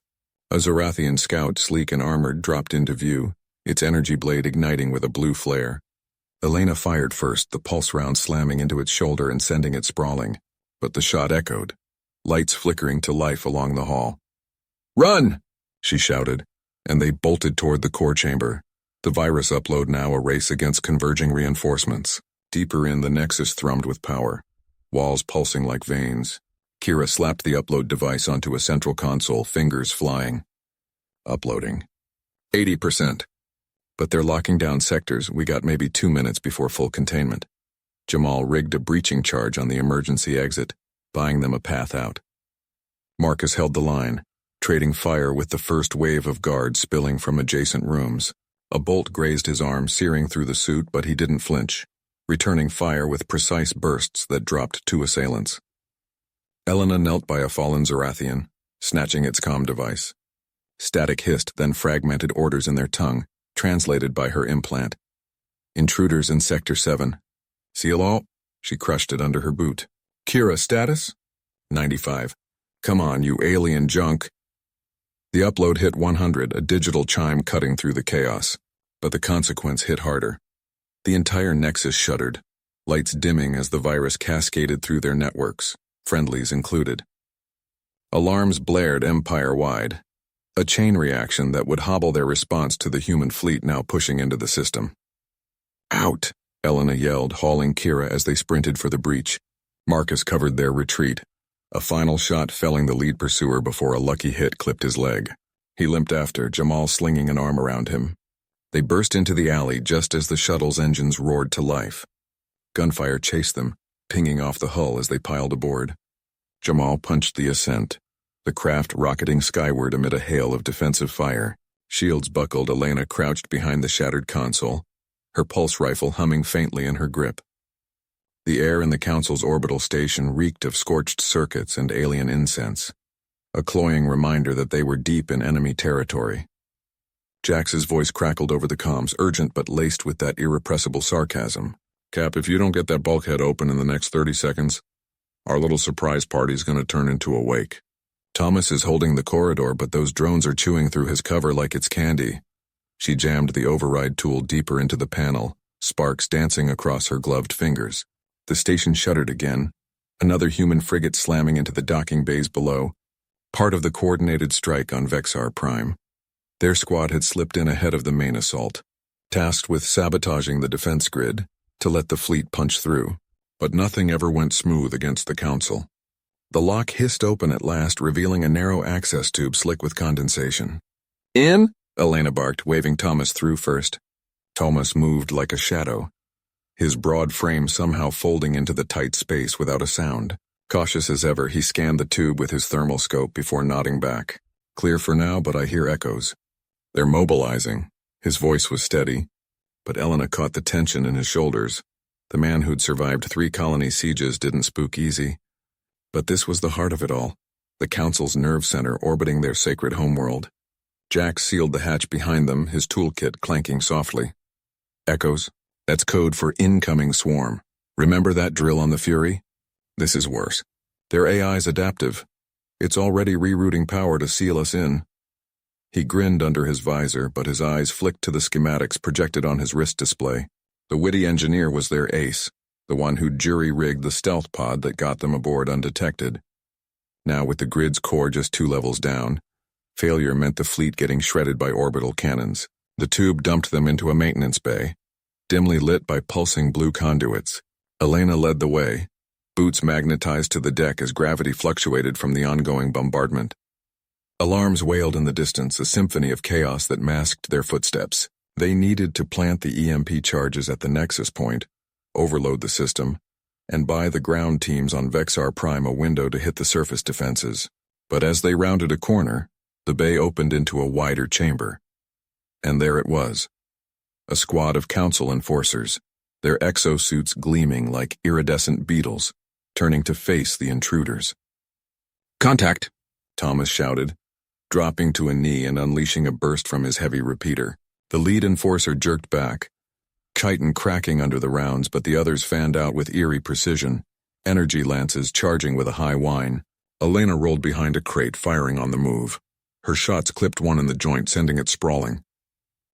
A Zarathian scout, sleek and armored, dropped into view, its energy blade igniting with a blue flare. Elena fired first, the pulse round slamming into its shoulder and sending it sprawling, but the shot echoed, lights flickering to life along the hall. "Run!" she shouted, and they bolted toward the core chamber. The virus upload now a race against converging reinforcements. Deeper in, the Nexus thrummed with power, walls pulsing like veins. Kira slapped the upload device onto a central console, fingers flying. Uploading. 80%. But they're locking down sectors. We got maybe 2 minutes before full containment. Jamal rigged a breaching charge on the emergency exit, buying them a path out. Marcus held the line, trading fire with the first wave of guards spilling from adjacent rooms. A bolt grazed his arm, searing through the suit, but he didn't flinch, returning fire with precise bursts that dropped 2 assailants. Elena knelt by a fallen Zarathian, snatching its comm device. Static hissed, then fragmented orders in their tongue, translated by her implant. "Intruders in Sector 7. Seal all?" She crushed it under her boot. "Kira, status?" 95. "Come on, you alien junk." The upload hit 100, a digital chime cutting through the chaos. But the consequence hit harder. The entire Nexus shuddered, lights dimming as the virus cascaded through their networks, friendlies included. Alarms blared empire-wide, a chain reaction that would hobble their response to the human fleet now pushing into the system. "Out!" Elena yelled, hauling Kira as they sprinted for the breach. Marcus covered their retreat, a final shot felling the lead pursuer before a lucky hit clipped his leg. He limped after, Jamal slinging an arm around him. They burst into the alley just as the shuttle's engines roared to life. Gunfire chased them, pinging off the hull as they piled aboard. Jamal punched the ascent, the craft rocketing skyward amid a hail of defensive fire. Shields buckled, Elena crouched behind the shattered console, her pulse rifle humming faintly in her grip. The air in the Council's orbital station reeked of scorched circuits and alien incense. a cloying reminder that they were deep in enemy territory. Jax's voice crackled over the comms, urgent but laced with that irrepressible sarcasm. Cap, if you don't get that bulkhead open in the next 30 seconds, our little surprise party's gonna turn into a wake. Thomas is holding the corridor, but those drones are chewing through his cover like it's candy. She jammed the override tool deeper into the panel, sparks dancing across her gloved fingers. The station shuddered again, another human frigate slamming into the docking bays below, part of the coordinated strike on Vexar Prime. Their squad had slipped in ahead of the main assault, tasked with sabotaging the defense grid to let the fleet punch through. But nothing ever went smooth against the Council. The lock hissed open at last, revealing a narrow access tube slick with condensation. In? Elena barked, waving Thomas through first. Thomas moved like a shadow, his broad frame somehow folding into the tight space without a sound. Cautious as ever, he scanned the tube with his thermal scope before nodding back. Clear for now, but I hear echoes. They're mobilizing. His voice was steady, but Elena caught the tension in his shoulders. The man who'd survived 3 colony sieges didn't spook easy. But this was the heart of it all, the Council's nerve center orbiting their sacred homeworld. Jax sealed the hatch behind them, his toolkit clanking softly. Echoes? That's code for incoming swarm. Remember that drill on the Fury? This is worse. Their AI's adaptive. It's already rerouting power to seal us in. He grinned under his visor, but his eyes flicked to the schematics projected on his wrist display. The witty engineer was their ace, the one who'd jury-rigged the stealth pod that got them aboard undetected. Now, with the grid's core just 2 levels down, failure meant the fleet getting shredded by orbital cannons. The tube dumped them into a maintenance bay, dimly lit by pulsing blue conduits. Elena led the way, boots magnetized to the deck as gravity fluctuated from the ongoing bombardment. Alarms wailed in the distance, a symphony of chaos that masked their footsteps. They needed to plant the EMP charges at the nexus point, overload the system, and buy the ground teams on Vexar Prime a window to hit the surface defenses. But as they rounded a corner, the bay opened into a wider chamber. And there it was. A squad of Council enforcers, their exosuits gleaming like iridescent beetles, turning to face the intruders. "Contact!" Thomas shouted, dropping to a knee and unleashing a burst from his heavy repeater. The lead enforcer jerked back, chitin cracking under the rounds, but the others fanned out with eerie precision, energy lances charging with a high whine. Elena rolled behind a crate, firing on the move. Her shots clipped one in the joint, sending it sprawling.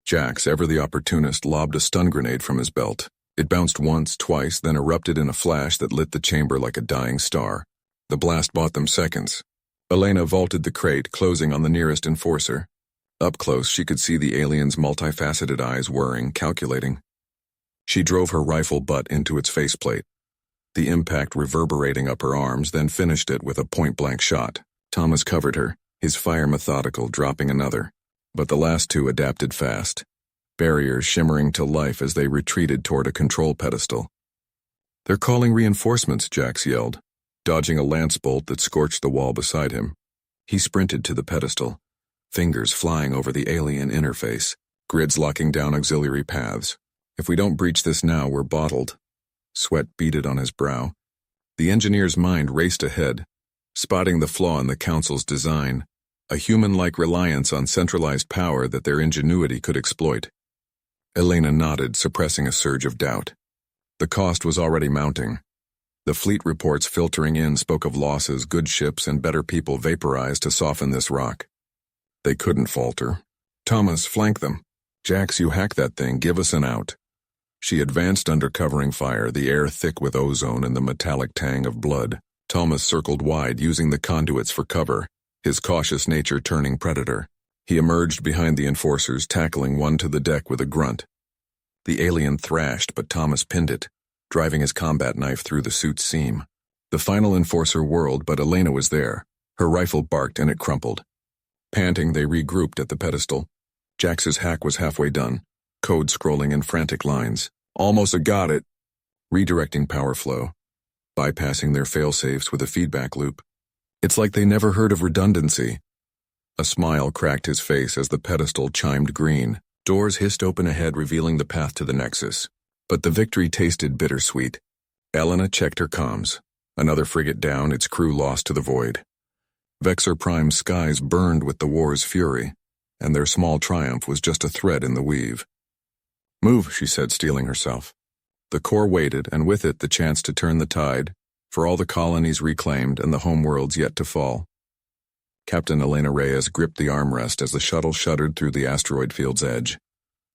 Jax, ever the opportunist, lobbed a stun grenade from his belt. It bounced once, twice, then erupted in a flash that lit the chamber like a dying star. The blast bought them seconds. Elena vaulted the crate, closing on the nearest enforcer. Up close, she could see the alien's multifaceted eyes whirring, calculating. She drove her rifle butt into its faceplate, the impact reverberating up her arms, then finished it with a point-blank shot. Thomas covered her, his fire methodical, dropping another. But the last 2 adapted fast, barriers shimmering to life as they retreated toward a control pedestal. "They're calling reinforcements," Jax yelled, dodging a lance bolt that scorched the wall beside him. He sprinted to the pedestal, fingers flying over the alien interface, grids locking down auxiliary paths. "If we don't breach this now, we're bottled." Sweat beaded on his brow. The engineer's mind raced ahead, spotting the flaw in the Council's design, a human-like reliance on centralized power that their ingenuity could exploit. Elena nodded, suppressing a surge of doubt. The cost was already mounting. The fleet reports filtering in spoke of losses, good ships, and better people vaporized to soften this rock. They couldn't falter. "Thomas, flank them. Jax, you hack that thing, give us an out." She advanced under covering fire, the air thick with ozone and the metallic tang of blood. Thomas circled wide, using the conduits for cover, his cautious nature turning predator. He emerged behind the enforcers, tackling one to the deck with a grunt. The alien thrashed, but Thomas pinned it, driving his combat knife through the suit's seam. The final enforcer whirled, but Elena was there. Her rifle barked and it crumpled. Panting, they regrouped at the pedestal. Jax's hack was halfway done, code scrolling in frantic lines. "Almost got it." Redirecting power flow, bypassing their failsafes with a feedback loop. It's like they never heard of redundancy. A smile cracked his face as the pedestal chimed green. Doors hissed open ahead, revealing the path to the nexus. But the victory tasted bittersweet. Elena checked her comms. Another frigate down, its crew lost to the void. Vexor Prime's skies burned with the war's fury, and their small triumph was just a thread in the weave. "Move," she said, steeling herself. The Corps waited, and with it the chance to turn the tide, for all the colonies reclaimed and the homeworlds yet to fall. Captain Elena Reyes gripped the armrest as the shuttle shuddered through the asteroid field's edge,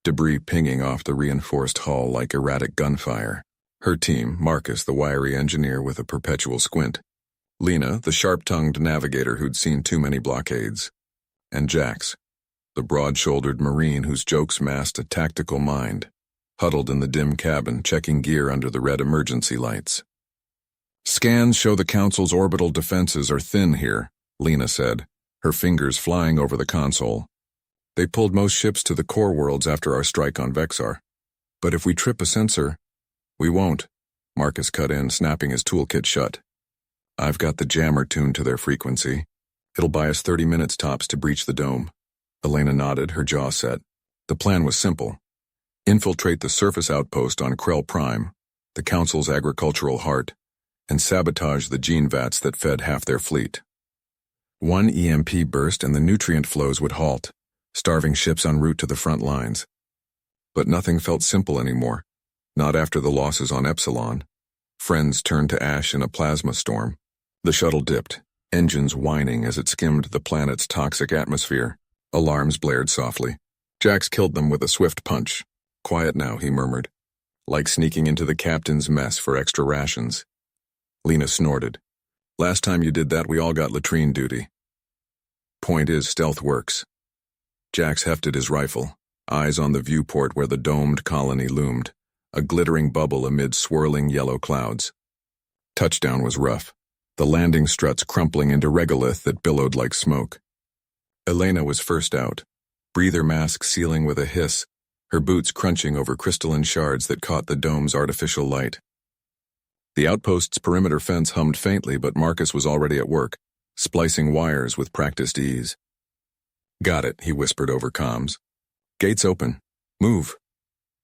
debris pinging off the reinforced hull like erratic gunfire. Her team, Marcus, the wiry engineer with a perpetual squint, Lena, the sharp-tongued navigator who'd seen too many blockades, and Jax, the broad-shouldered Marine whose jokes masked a tactical mind, huddled in the dim cabin, checking gear under the red emergency lights. "Scans show the Council's orbital defenses are thin here," Lena said, her fingers flying over the console. "They pulled most ships to the core worlds after our strike on Vexar. But if we trip a sensor—" "We won't," Marcus cut in, snapping his toolkit shut. "I've got the jammer tuned to their frequency. It'll buy us 30 minutes tops to breach the dome." Elena nodded, her jaw set. The plan was simple. Infiltrate the surface outpost on Krell Prime, the Council's agricultural heart, and sabotage the gene vats that fed half their fleet. One EMP burst and the nutrient flows would halt, starving ships en route to the front lines. But nothing felt simple anymore, not after the losses on Epsilon. Friends turned to ash in a plasma storm. The shuttle dipped, engines whining as it skimmed the planet's toxic atmosphere. Alarms blared softly. Jax killed them with a swift punch. "Quiet now," he murmured, like sneaking into the captain's mess for extra rations. Lena snorted. "Last time you did that, we all got latrine duty." "Point is, stealth works." Jax hefted his rifle, eyes on the viewport where the domed colony loomed, a glittering bubble amid swirling yellow clouds. Touchdown was rough, the landing struts crumpling into regolith that billowed like smoke. Elena was first out, breather mask sealing with a hiss, her boots crunching over crystalline shards that caught the dome's artificial light. The outpost's perimeter fence hummed faintly, but Marcus was already at work, splicing wires with practiced ease. "Got it," he whispered over comms. "Gates open. Move."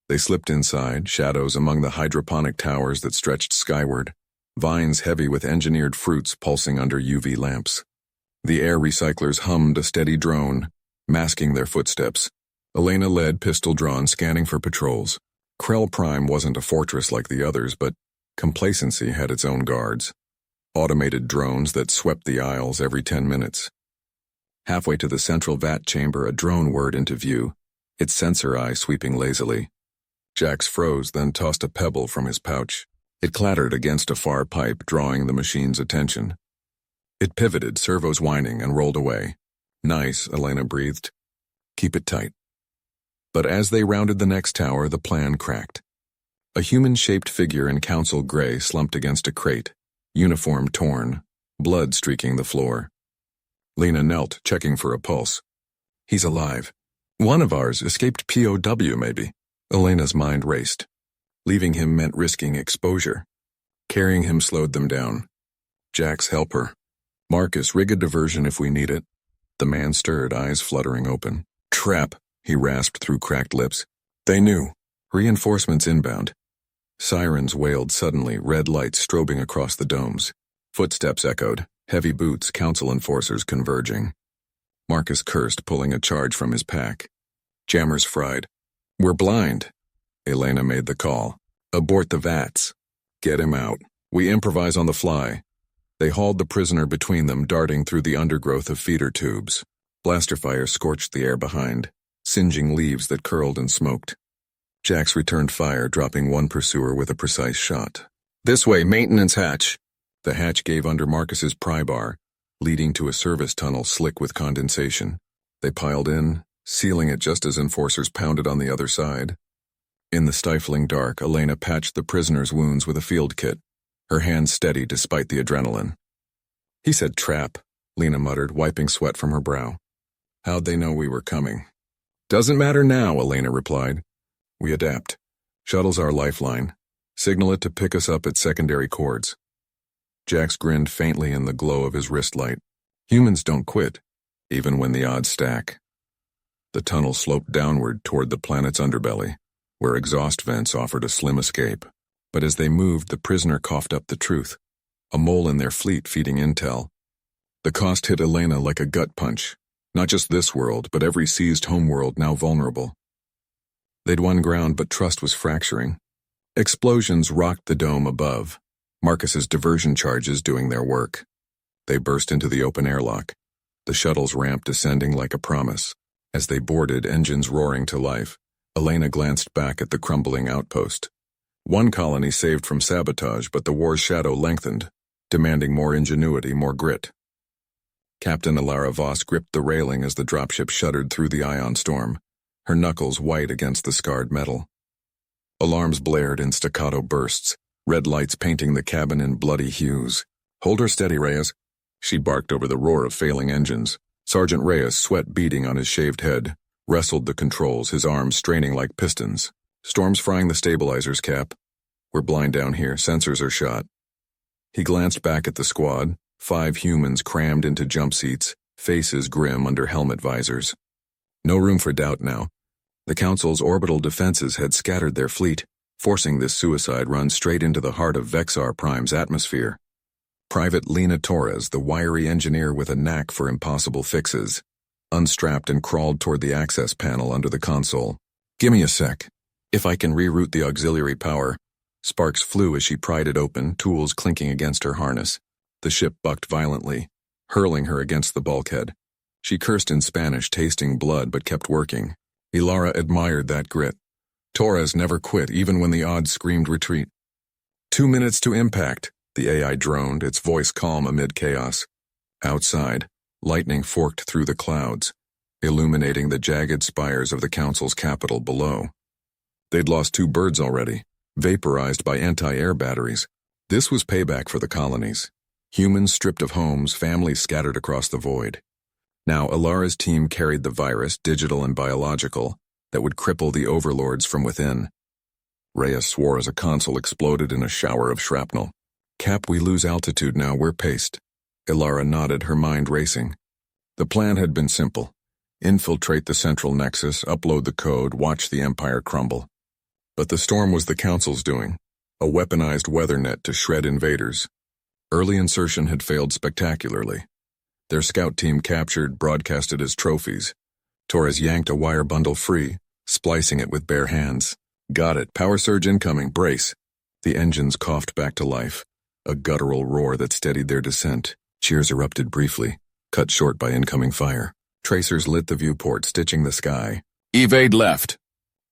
They slipped inside, shadows among the hydroponic towers that stretched skyward, vines heavy with engineered fruits pulsing under UV lamps. The air recyclers hummed a steady drone, masking their footsteps. Elena led, pistol drawn, scanning for patrols. Krell Prime wasn't a fortress like the others, but complacency had its own guards. Automated drones that swept the aisles every 10 minutes. Halfway to the central vat chamber, a drone whirred into view, its sensor eye sweeping lazily. Jax froze, then tossed a pebble from his pouch. It clattered against a far pipe, drawing the machine's attention. It pivoted, servos whining, and rolled away. "Nice," Elena breathed. "Keep it tight." But as they rounded the next tower, the plan cracked. A human-shaped figure in council gray slumped against a crate, uniform torn, blood streaking the floor. Lena knelt, checking for a pulse. "He's alive. One of ours escaped POW, maybe." Elena's mind raced. Leaving him meant risking exposure. Carrying him slowed them down. "Jax, help her. Marcus, rig a diversion if we need it." The man stirred, eyes fluttering open. "Trap," he rasped through cracked lips. "They knew. Reinforcements inbound." Sirens wailed suddenly, red lights strobing across the domes. Footsteps echoed, heavy boots, council enforcers converging. Marcus cursed, pulling a charge from his pack. Jammers fried. "We're blind." Elena made the call. "Abort the vats. Get him out. We improvise on the fly." They hauled the prisoner between them, darting through the undergrowth of feeder tubes. Blaster fire scorched the air behind, singeing leaves that curled and smoked. Jax returned fire, dropping one pursuer with a precise shot. "This way, maintenance hatch." The hatch gave under Marcus's pry bar, leading to a service tunnel slick with condensation. They piled in, sealing it just as enforcers pounded on the other side. In the stifling dark, Elena patched the prisoner's wounds with a field kit, her hands steady despite the adrenaline. "He said trap," Lena muttered, wiping sweat from her brow. "How'd they know we were coming?" "Doesn't matter now," Elena replied. "We adapt. Shuttle's our lifeline. Signal it to pick us up at secondary chords." Jax grinned faintly in the glow of his wrist light. Humans don't quit, even when the odds stack. The tunnel sloped downward toward the planet's underbelly, where exhaust vents offered a slim escape. But as they moved, the prisoner coughed up the truth. A mole in their fleet feeding intel. The cost hit Elena like a gut punch. Not just this world, but every seized homeworld now vulnerable. They'd won ground, but trust was fracturing. Explosions rocked the dome above, Marcus's diversion charges doing their work. They burst into the open airlock, the shuttle's ramp descending like a promise. As they boarded, engines roaring to life, Elena glanced back at the crumbling outpost. One colony saved from sabotage, but the war's shadow lengthened, demanding more ingenuity, more grit. Captain Alara Voss gripped the railing as the dropship shuddered through the ion storm, her knuckles white against the scarred metal. Alarms blared in staccato bursts, red lights painting the cabin in bloody hues. "Hold her steady, Reyes," she barked over the roar of failing engines. Sergeant Reyes, sweat beading on his shaved head, wrestled the controls, his arms straining like pistons. "Storm's frying the stabilizers, Cap. We're blind down here, sensors are shot." He glanced back at the squad, 5 humans crammed into jump seats, faces grim under helmet visors. No room for doubt now. The Council's orbital defenses had scattered their fleet, forcing this suicide run straight into the heart of Vexar Prime's atmosphere. Private Lena Torres, the wiry engineer with a knack for impossible fixes, unstrapped and crawled toward the access panel under the console. "Gimme a sec. If I can reroute the auxiliary power." Sparks flew as she pried it open, tools clinking against her harness. The ship bucked violently, hurling her against the bulkhead. She cursed in Spanish, tasting blood, but kept working. Ilara admired that grit. Torres never quit, even when the odds screamed retreat. 2 minutes to impact, the AI droned, its voice calm amid chaos. Outside, lightning forked through the clouds, illuminating the jagged spires of the Council's capital below. They'd lost 2 birds already, vaporized by anti-air batteries. This was payback for the colonies. Humans stripped of homes, families scattered across the void. Now Ilara's team carried the virus, digital and biological, that would cripple the overlords from within. Reyes swore as a console exploded in a shower of shrapnel. "Cap, we lose altitude now, we're paced." Ilara nodded, her mind racing. The plan had been simple. Infiltrate the central nexus, upload the code, watch the Empire crumble. But the storm was the Council's doing, a weaponized weather net to shred invaders. Early insertion had failed spectacularly. Their scout team captured, broadcasted as trophies. Torres yanked a wire bundle free, splicing it with bare hands. "Got it, power surge incoming, brace." The engines coughed back to life, a guttural roar that steadied their descent. Cheers erupted briefly, cut short by incoming fire. Tracers lit the viewport, stitching the sky. "Evade left,"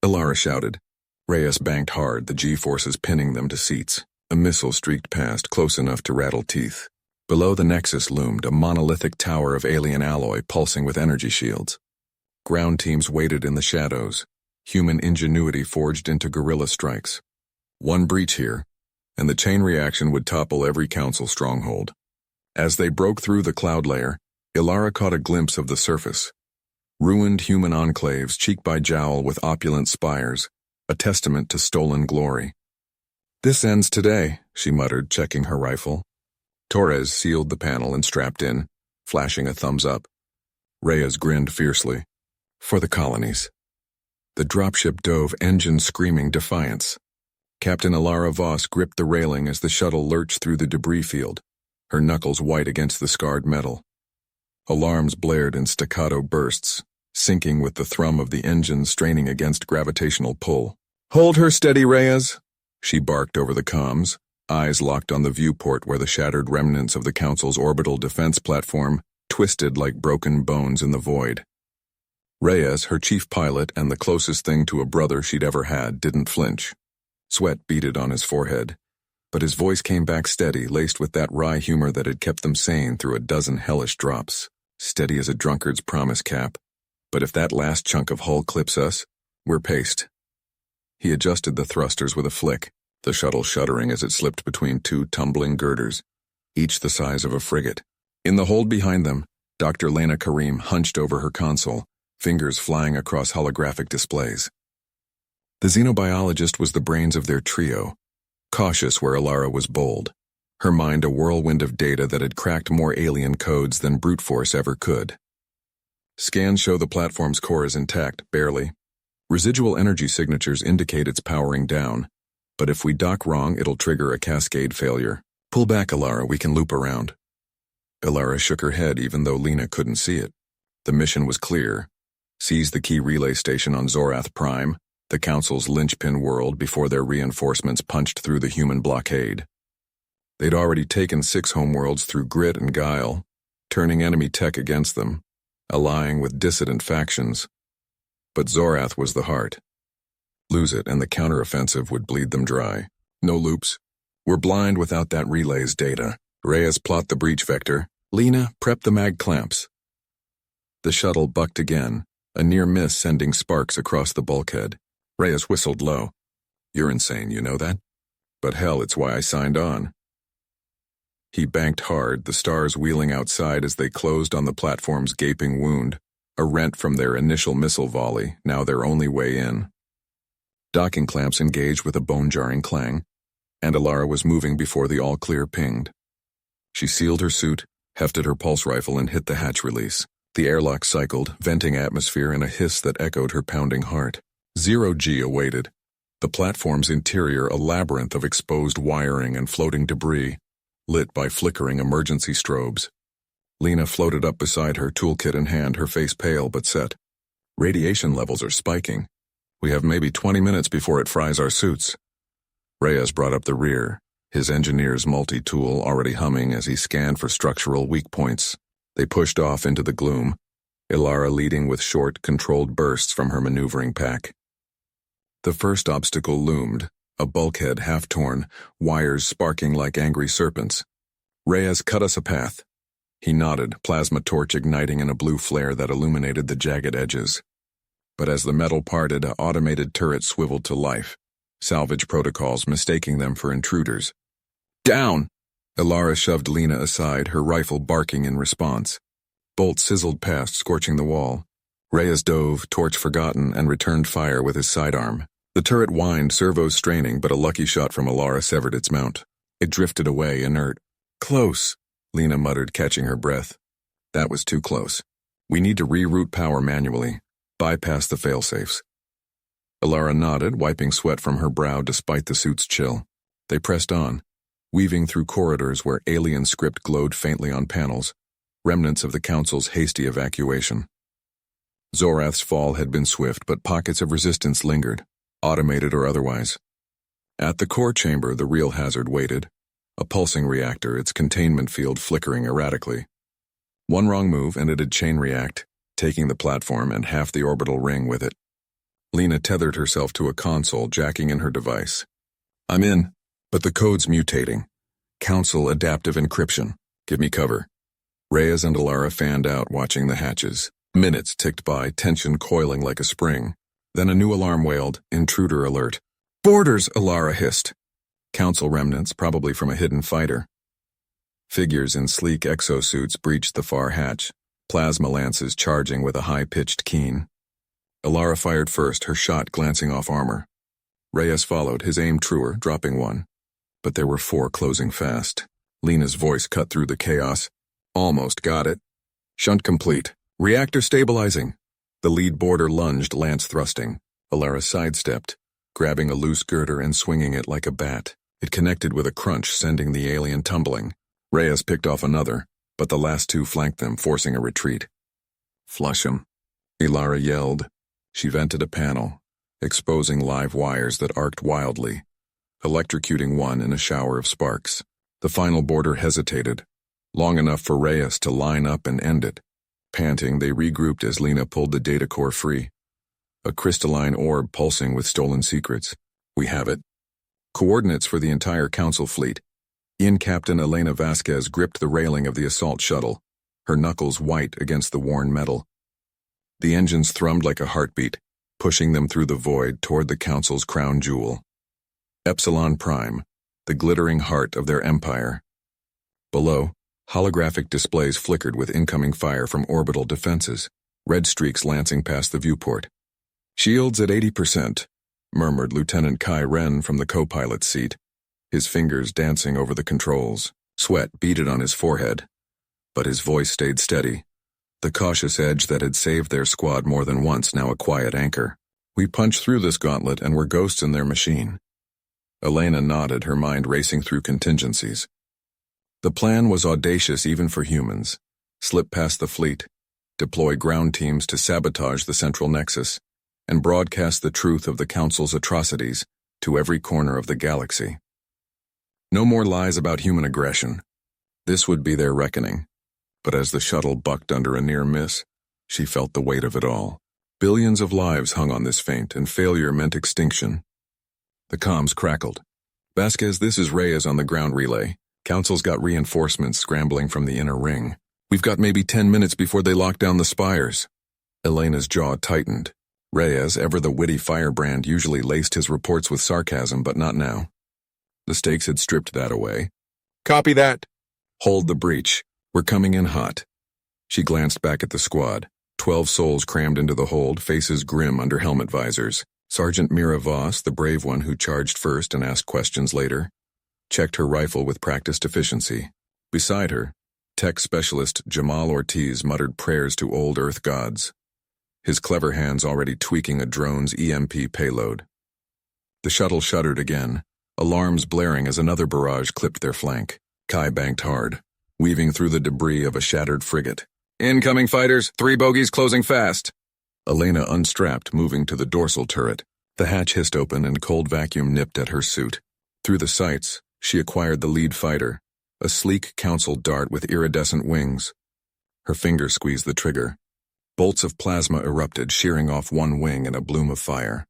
Ilara shouted. Reyes banked hard, the G-forces pinning them to seats. A missile streaked past, close enough to rattle teeth. Below the nexus loomed a monolithic tower of alien alloy pulsing with energy shields. Ground teams waited in the shadows, human ingenuity forged into guerrilla strikes. One breach here, and the chain reaction would topple every Council stronghold. As they broke through the cloud layer, Ilara caught a glimpse of the surface. Ruined human enclaves, cheek by jowl with opulent spires, a testament to stolen glory. "This ends today," she muttered, checking her rifle. Torres sealed the panel and strapped in, flashing a thumbs up. Reyes grinned fiercely. "For the colonies." The dropship dove, engine screaming defiance. Captain Ilara Voss gripped the railing as the shuttle lurched through the debris field, her knuckles white against the scarred metal. Alarms blared in staccato bursts, syncing with the thrum of the engine straining against gravitational pull. "Hold her steady, Reyes," she barked over the comms, eyes locked on the viewport where the shattered remnants of the Council's orbital defense platform twisted like broken bones in the void. Reyes, her chief pilot and the closest thing to a brother she'd ever had, didn't flinch. Sweat beaded on his forehead, but his voice came back steady, laced with that wry humor that had kept them sane through a dozen hellish drops. "Steady as a drunkard's promise, Cap. But if that last chunk of hull clips us, we're paced." He adjusted the thrusters with a flick, the shuttle shuddering as it slipped between 2 tumbling girders, each the size of a frigate. In the hold behind them, Dr. Lena Karim hunched over her console, fingers flying across holographic displays. The xenobiologist was the brains of their trio, cautious where Ilara was bold, her mind a whirlwind of data that had cracked more alien codes than brute force ever could. Scans show the platform's core is intact, barely. Residual energy signatures indicate it's powering down, but if we dock wrong, it'll trigger a cascade failure. "Pull back, Ilara, we can loop around." Ilara shook her head even though Lena couldn't see it. The mission was clear. Seize the key relay station on Zorath Prime, the Council's linchpin world, before their reinforcements punched through the human blockade. They'd already taken 6 homeworlds through grit and guile, turning enemy tech against them, allying with dissident factions. But Zorath was the heart. Lose it and the counteroffensive would bleed them dry. No loops. We're blind without that relay's data. Reyes, plot the breach vector. Lena, prep the mag clamps. The shuttle bucked again, a near miss sending sparks across the bulkhead. Reyes whistled low. You're insane, you know that? But hell, it's why I signed on. He banked hard, the stars wheeling outside as they closed on the platform's gaping wound, a rent from their initial missile volley, now their only way in. Docking clamps engaged with a bone-jarring clang, and Ilara was moving before the all-clear pinged. She sealed her suit, hefted her pulse rifle, and hit the hatch release. The airlock cycled, venting atmosphere in a hiss that echoed her pounding heart. 0G awaited. The platform's interior a labyrinth of exposed wiring and floating debris, lit by flickering emergency strobes. Lena floated up beside her, toolkit in hand, her face pale but set. Radiation levels are spiking. We have maybe 20 minutes before it fries our suits. Reyes brought up the rear, his engineer's multi-tool already humming as he scanned for structural weak points. They pushed off into the gloom, Ilara leading with short, controlled bursts from her maneuvering pack. The first obstacle loomed, a bulkhead half-torn, wires sparking like angry serpents. Reyes, cut us a path. He nodded, plasma torch igniting in a blue flare that illuminated the jagged edges. But as the metal parted, an automated turret swiveled to life, salvage protocols mistaking them for intruders. Down! Ilara shoved Lena aside, her rifle barking in response. Bolts sizzled past, scorching the wall. Reyes dove, torch forgotten, and returned fire with his sidearm. The turret whined, servos straining, but a lucky shot from Ilara severed its mount. It drifted away, inert. Close, Lena muttered, catching her breath. That was too close. We need to reroute power manually. Bypass the failsafes. Ilara nodded, wiping sweat from her brow despite the suit's chill. They pressed on, weaving through corridors where alien script glowed faintly on panels, remnants of the Council's hasty evacuation. Zorath's fall had been swift, but pockets of resistance lingered, automated or otherwise. At the core chamber, the real hazard waited, a pulsing reactor, its containment field flickering erratically. One wrong move and it'd chain react, taking the platform and half the orbital ring with it. Lena tethered herself to a console, jacking in her device. I'm in, but the code's mutating. Council adaptive encryption. Give me cover. Reyes and Ilara fanned out, watching the hatches. Minutes ticked by, tension coiling like a spring. Then a new alarm wailed, intruder alert. Boarders, Ilara hissed. Council remnants, probably from a hidden fighter. Figures in sleek exosuits breached the far hatch, plasma lances charging with a high-pitched keen. Ilara fired first, her shot glancing off armor. Reyes followed, his aim truer, dropping one. But there were 4 closing fast. Lena's voice cut through the chaos. Almost got it. Shunt complete. Reactor stabilizing. The lead boarder lunged, lance thrusting. Ilara sidestepped, grabbing a loose girder and swinging it like a bat. It connected with a crunch, sending the alien tumbling. Reyes picked off another, but the last 2 flanked them, forcing a retreat. Flush 'em, Ilara yelled. She vented a panel, exposing live wires that arced wildly, electrocuting one in a shower of sparks. The final boarder hesitated, long enough for Reyes to line up and end it. Panting, they regrouped as Lena pulled the data core free. A crystalline orb pulsing with stolen secrets. We have it. Coordinates for the entire Council fleet. Captain Elena Vasquez gripped the railing of the assault shuttle, her knuckles white against the worn metal. The engines thrummed like a heartbeat, pushing them through the void toward the Council's crown jewel. Epsilon Prime, the glittering heart of their empire. Below, holographic displays flickered with incoming fire from orbital defenses, red streaks lancing past the viewport. Shields at 80%, murmured Lieutenant Kai Ren from the co-pilot's seat, his fingers dancing over the controls. Sweat beaded on his forehead, but his voice stayed steady. The cautious edge that had saved their squad more than once, now a quiet anchor. We punched through this gauntlet and were ghosts in their machine. Elena nodded, her mind racing through contingencies. The plan was audacious even for humans. Slip past the fleet, deploy ground teams to sabotage the central nexus, and broadcast the truth of the Council's atrocities to every corner of the galaxy. No more lies about human aggression. This would be their reckoning. But as the shuttle bucked under a near miss, she felt the weight of it all. Billions of lives hung on this feint, and failure meant extinction. The comms crackled. Vasquez, this is Reyes on the ground relay. Council's got reinforcements scrambling from the inner ring. We've got maybe 10 minutes before they lock down the spires. Elena's jaw tightened. Reyes, ever the witty firebrand, usually laced his reports with sarcasm, but not now. The stakes had stripped that away. Copy that. Hold the breach. We're coming in hot. She glanced back at the squad. 12 souls crammed into the hold, faces grim under helmet visors. Sergeant Mira Voss, the brave one who charged first and asked questions later, checked her rifle with practiced efficiency. Beside her, tech specialist Jamal Ortiz muttered prayers to old Earth gods, his clever hands already tweaking a drone's EMP payload. The shuttle shuddered again, alarms blaring as another barrage clipped their flank. Kai banked hard, weaving through the debris of a shattered frigate. Incoming fighters, 3 bogies closing fast. Elena unstrapped, moving to the dorsal turret. The hatch hissed open and cold vacuum nipped at her suit. Through the sights, she acquired the lead fighter, a sleek council dart with iridescent wings. Her finger squeezed the trigger. Bolts of plasma erupted, shearing off one wing in a bloom of fire.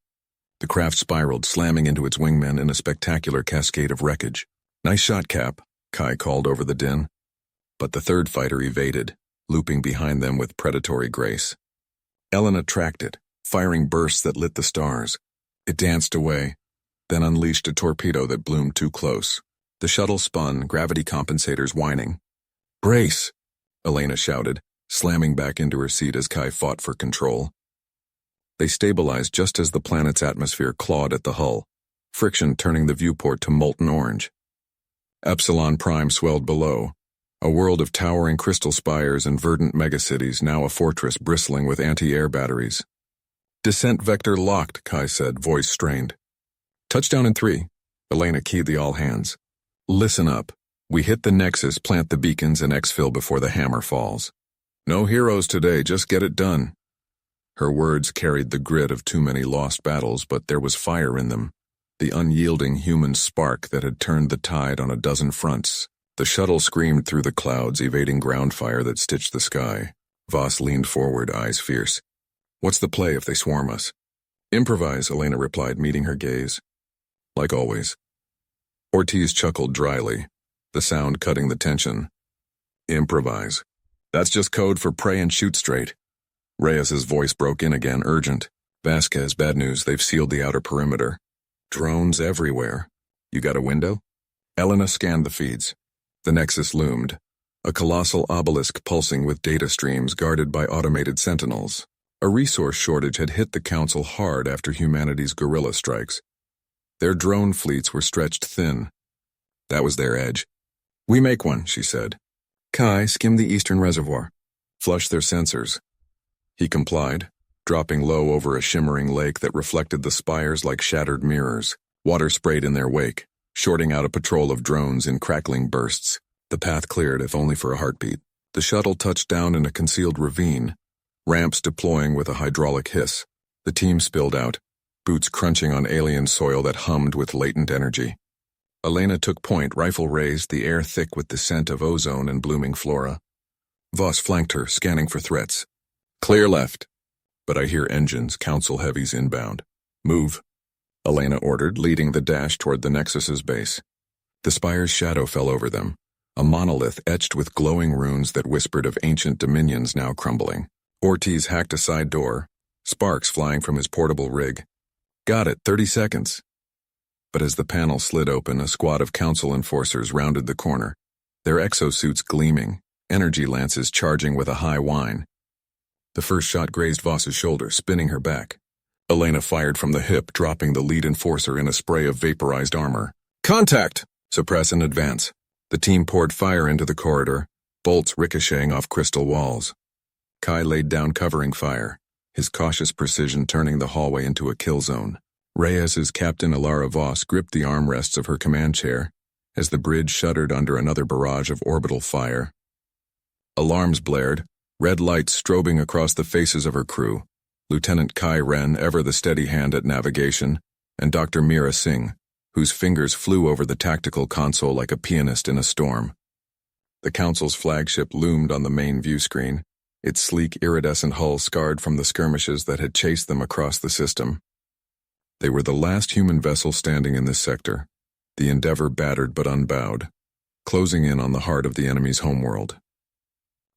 The craft spiraled, slamming into its wingmen in a spectacular cascade of wreckage. Nice shot, Cap, Kai called over the din. But the third fighter evaded, looping behind them with predatory grace. Elena tracked it, firing bursts that lit the stars. It danced away, then unleashed a torpedo that bloomed too close. The shuttle spun, gravity compensators whining. Brace! Elena shouted, slamming back into her seat as Kai fought for control. They stabilized just as the planet's atmosphere clawed at the hull, friction turning the viewport to molten orange. Epsilon Prime swelled below, a world of towering crystal spires and verdant megacities, now a fortress bristling with anti-air batteries. Descent vector locked, Kai said, voice strained. Touchdown in 3. Elena keyed the all-hands. Listen up. We hit the nexus, plant the beacons, and exfil before the hammer falls. No heroes today, just get it done. Her words carried the grit of too many lost battles, but there was fire in them, the unyielding human spark that had turned the tide on a dozen fronts. The shuttle screamed through the clouds, evading ground fire that stitched the sky. Voss leaned forward, eyes fierce. What's the play if they swarm us? Improvise, Elena replied, meeting her gaze. Like always. Ortiz chuckled dryly, the sound cutting the tension. Improvise. That's just code for pray and shoot straight. Reyes's voice broke in again, urgent. Vasquez, bad news, they've sealed the outer perimeter. Drones everywhere. You got a window? Elena scanned the feeds. The nexus loomed, a colossal obelisk pulsing with data streams guarded by automated sentinels. A resource shortage had hit the Council hard after humanity's guerrilla strikes. Their drone fleets were stretched thin. That was their edge. We make one, she said. Kai, skim the eastern reservoir. Flush their sensors. He complied, dropping low over a shimmering lake that reflected the spires like shattered mirrors. Water sprayed in their wake, shorting out a patrol of drones in crackling bursts. The path cleared, if only for a heartbeat. The shuttle touched down in a concealed ravine, ramps deploying with a hydraulic hiss. The team spilled out, boots crunching on alien soil that hummed with latent energy. Elena took point, rifle raised, the air thick with the scent of ozone and blooming flora. Voss flanked her, scanning for threats. Clear left. But I hear engines, Council heavies inbound. Move, Elena ordered, leading the dash toward the Nexus's base. The spire's shadow fell over them, a monolith etched with glowing runes that whispered of ancient dominions now crumbling. Ortiz hacked a side door, sparks flying from his portable rig. Got it, 30 seconds. But as the panel slid open, a squad of Council enforcers rounded the corner, their exosuits gleaming, energy lances charging with a high whine. The first shot grazed Voss's shoulder, spinning her back. Elena fired from the hip, dropping the lead enforcer in a spray of vaporized armor. Contact! Suppress and advance. The team poured fire into the corridor, bolts ricocheting off crystal walls. Kai laid down covering fire, his cautious precision turning the hallway into a kill zone. Reyes's Captain Alara Voss gripped the armrests of her command chair, as the bridge shuddered under another barrage of orbital fire. Alarms blared, red lights strobing across the faces of her crew, Lieutenant Kai Ren, ever the steady hand at navigation, and Dr. Mira Singh, whose fingers flew over the tactical console like a pianist in a storm. The Council's flagship loomed on the main view screen, its sleek iridescent hull scarred from the skirmishes that had chased them across the system. They were the last human vessel standing in this sector, the Endeavor battered but unbowed, closing in on the heart of the enemy's homeworld.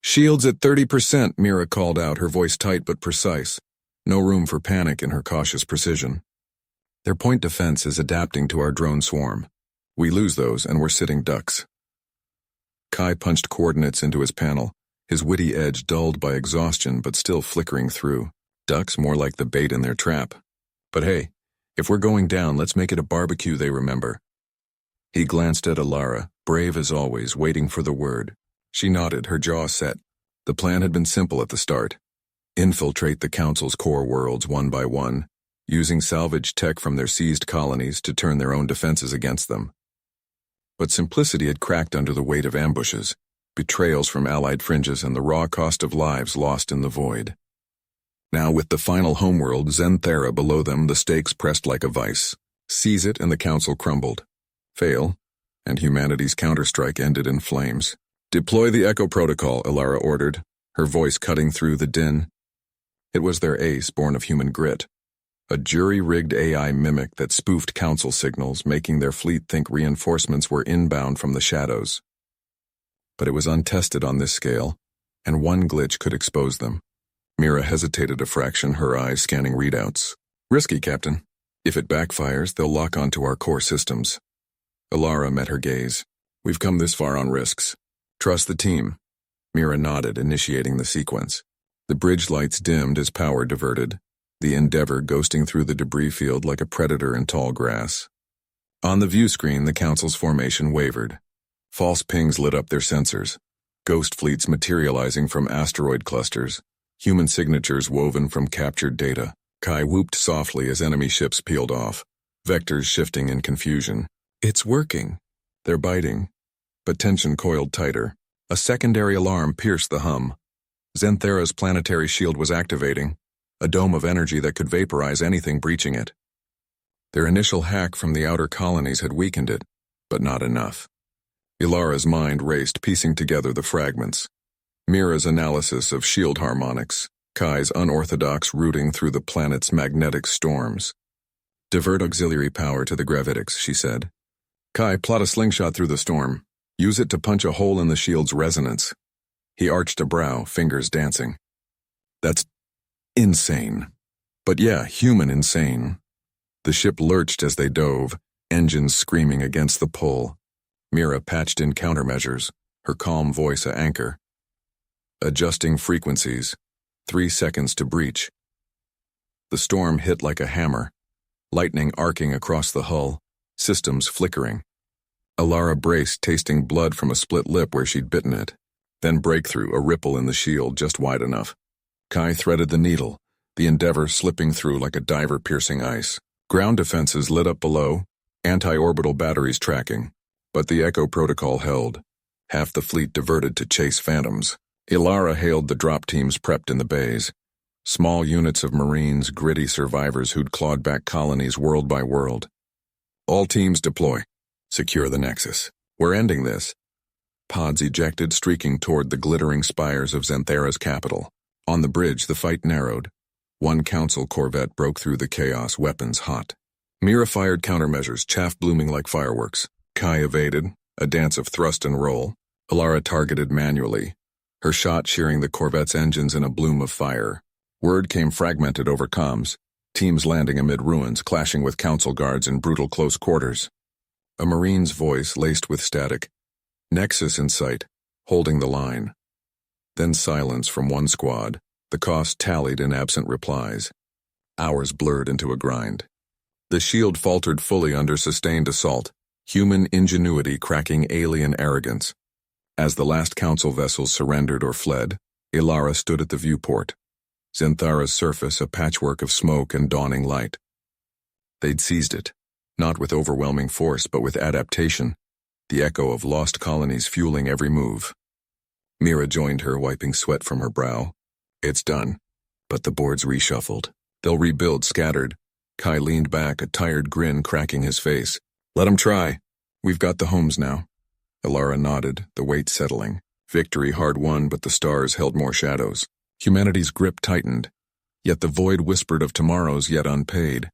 "Shields at 30%, Mira called out, her voice tight but precise. No room for panic in her cautious precision. "Their point defense is adapting to our drone swarm. We lose those and we're sitting ducks." Kai punched coordinates into his panel, his witty edge dulled by exhaustion but still flickering through. Ducks more like the bait in their trap. But hey, if we're going down, let's make it a barbecue they remember. He glanced at Alara, brave as always, waiting for the word. She nodded, her jaw set. The plan had been simple at the start. Infiltrate the Council's core worlds one by one, using salvage tech from their seized colonies to turn their own defenses against them. But simplicity had cracked under the weight of ambushes, betrayals from allied fringes, and the raw cost of lives lost in the void. Now, with the final homeworld, Zenthera, below them, the stakes pressed like a vice. Seize it and the Council crumbled. Fail, and humanity's counterstrike ended in flames. "Deploy the Echo Protocol," Alara ordered, her voice cutting through the din. It was their ace, born of human grit. A jury-rigged AI mimic that spoofed Council signals, making their fleet think reinforcements were inbound from the shadows. But it was untested on this scale, and one glitch could expose them. Mira hesitated a fraction, her eyes scanning readouts. "Risky, Captain. If it backfires, they'll lock onto our core systems." Alara met her gaze. "We've come this far on risks. Trust the team." Mira nodded, initiating the sequence. The bridge lights dimmed as power diverted, the Endeavor ghosting through the debris field like a predator in tall grass. On the view screen, the Council's formation wavered. False pings lit up their sensors, ghost fleets materializing from asteroid clusters, human signatures woven from captured data. Kai whooped softly as enemy ships peeled off, vectors shifting in confusion. "It's working." They're biting. But tension coiled tighter. A secondary alarm pierced the hum. Zenthera's planetary shield was activating, a dome of energy that could vaporize anything breaching it. Their initial hack from the outer colonies had weakened it, but not enough. Ilara's mind raced, piecing together the fragments. Mira's analysis of shield harmonics, Kai's unorthodox routing through the planet's magnetic storms. "Divert auxiliary power to the gravitics," she said. "Kai, plot a slingshot through the storm. Use it to punch a hole in the shield's resonance." He arched a brow, fingers dancing. "That's insane. But yeah, human insane." The ship lurched as they dove, engines screaming against the pull. Mira patched in countermeasures, her calm voice a anchor. Adjusting frequencies. 3 seconds to breach. The storm hit like a hammer, lightning arcing across the hull, systems flickering. Alara braced, tasting blood from a split lip where she'd bitten it. Then breakthrough, a ripple in the shield just wide enough. Kai threaded the needle, the Endeavor slipping through like a diver piercing ice. Ground defenses lit up below, anti-orbital batteries tracking. But the Echo Protocol held. Half the fleet diverted to chase phantoms. Alara hailed the drop teams prepped in the bays. Small units of Marines, gritty survivors who'd clawed back colonies world by world. "All teams deploy. Secure the Nexus. We're ending this." Pods ejected, streaking toward the glittering spires of Zenthera's capital. On the bridge, the fight narrowed. One Council corvette broke through the chaos, weapons hot. Mira fired countermeasures, chaff blooming like fireworks. Kai evaded, a dance of thrust and roll. Alara targeted manually, her shot shearing the corvette's engines in a bloom of fire. Word came fragmented over comms, teams landing amid ruins, clashing with Council guards in brutal close quarters. A Marine's voice laced with static. "Nexus in sight, holding the line." Then silence from one squad, the cost tallied in absent replies. Hours blurred into a grind. The shield faltered fully under sustained assault, human ingenuity cracking alien arrogance. As the last Council vessels surrendered or fled, Alara stood at the viewport. Zenthera's surface a patchwork of smoke and dawning light. They'd seized it, not with overwhelming force but with adaptation. the echo of lost colonies fueling every move. Mira joined her, wiping sweat from her brow. It's done. But the boards reshuffled. They'll rebuild scattered. Kai leaned back, a tired grin cracking his face. Let 'em try. We've got the homes now. Alara nodded, the weight settling. Victory hard won, but the stars held more shadows. Humanity's grip tightened. Yet the void whispered of tomorrows yet unpaid.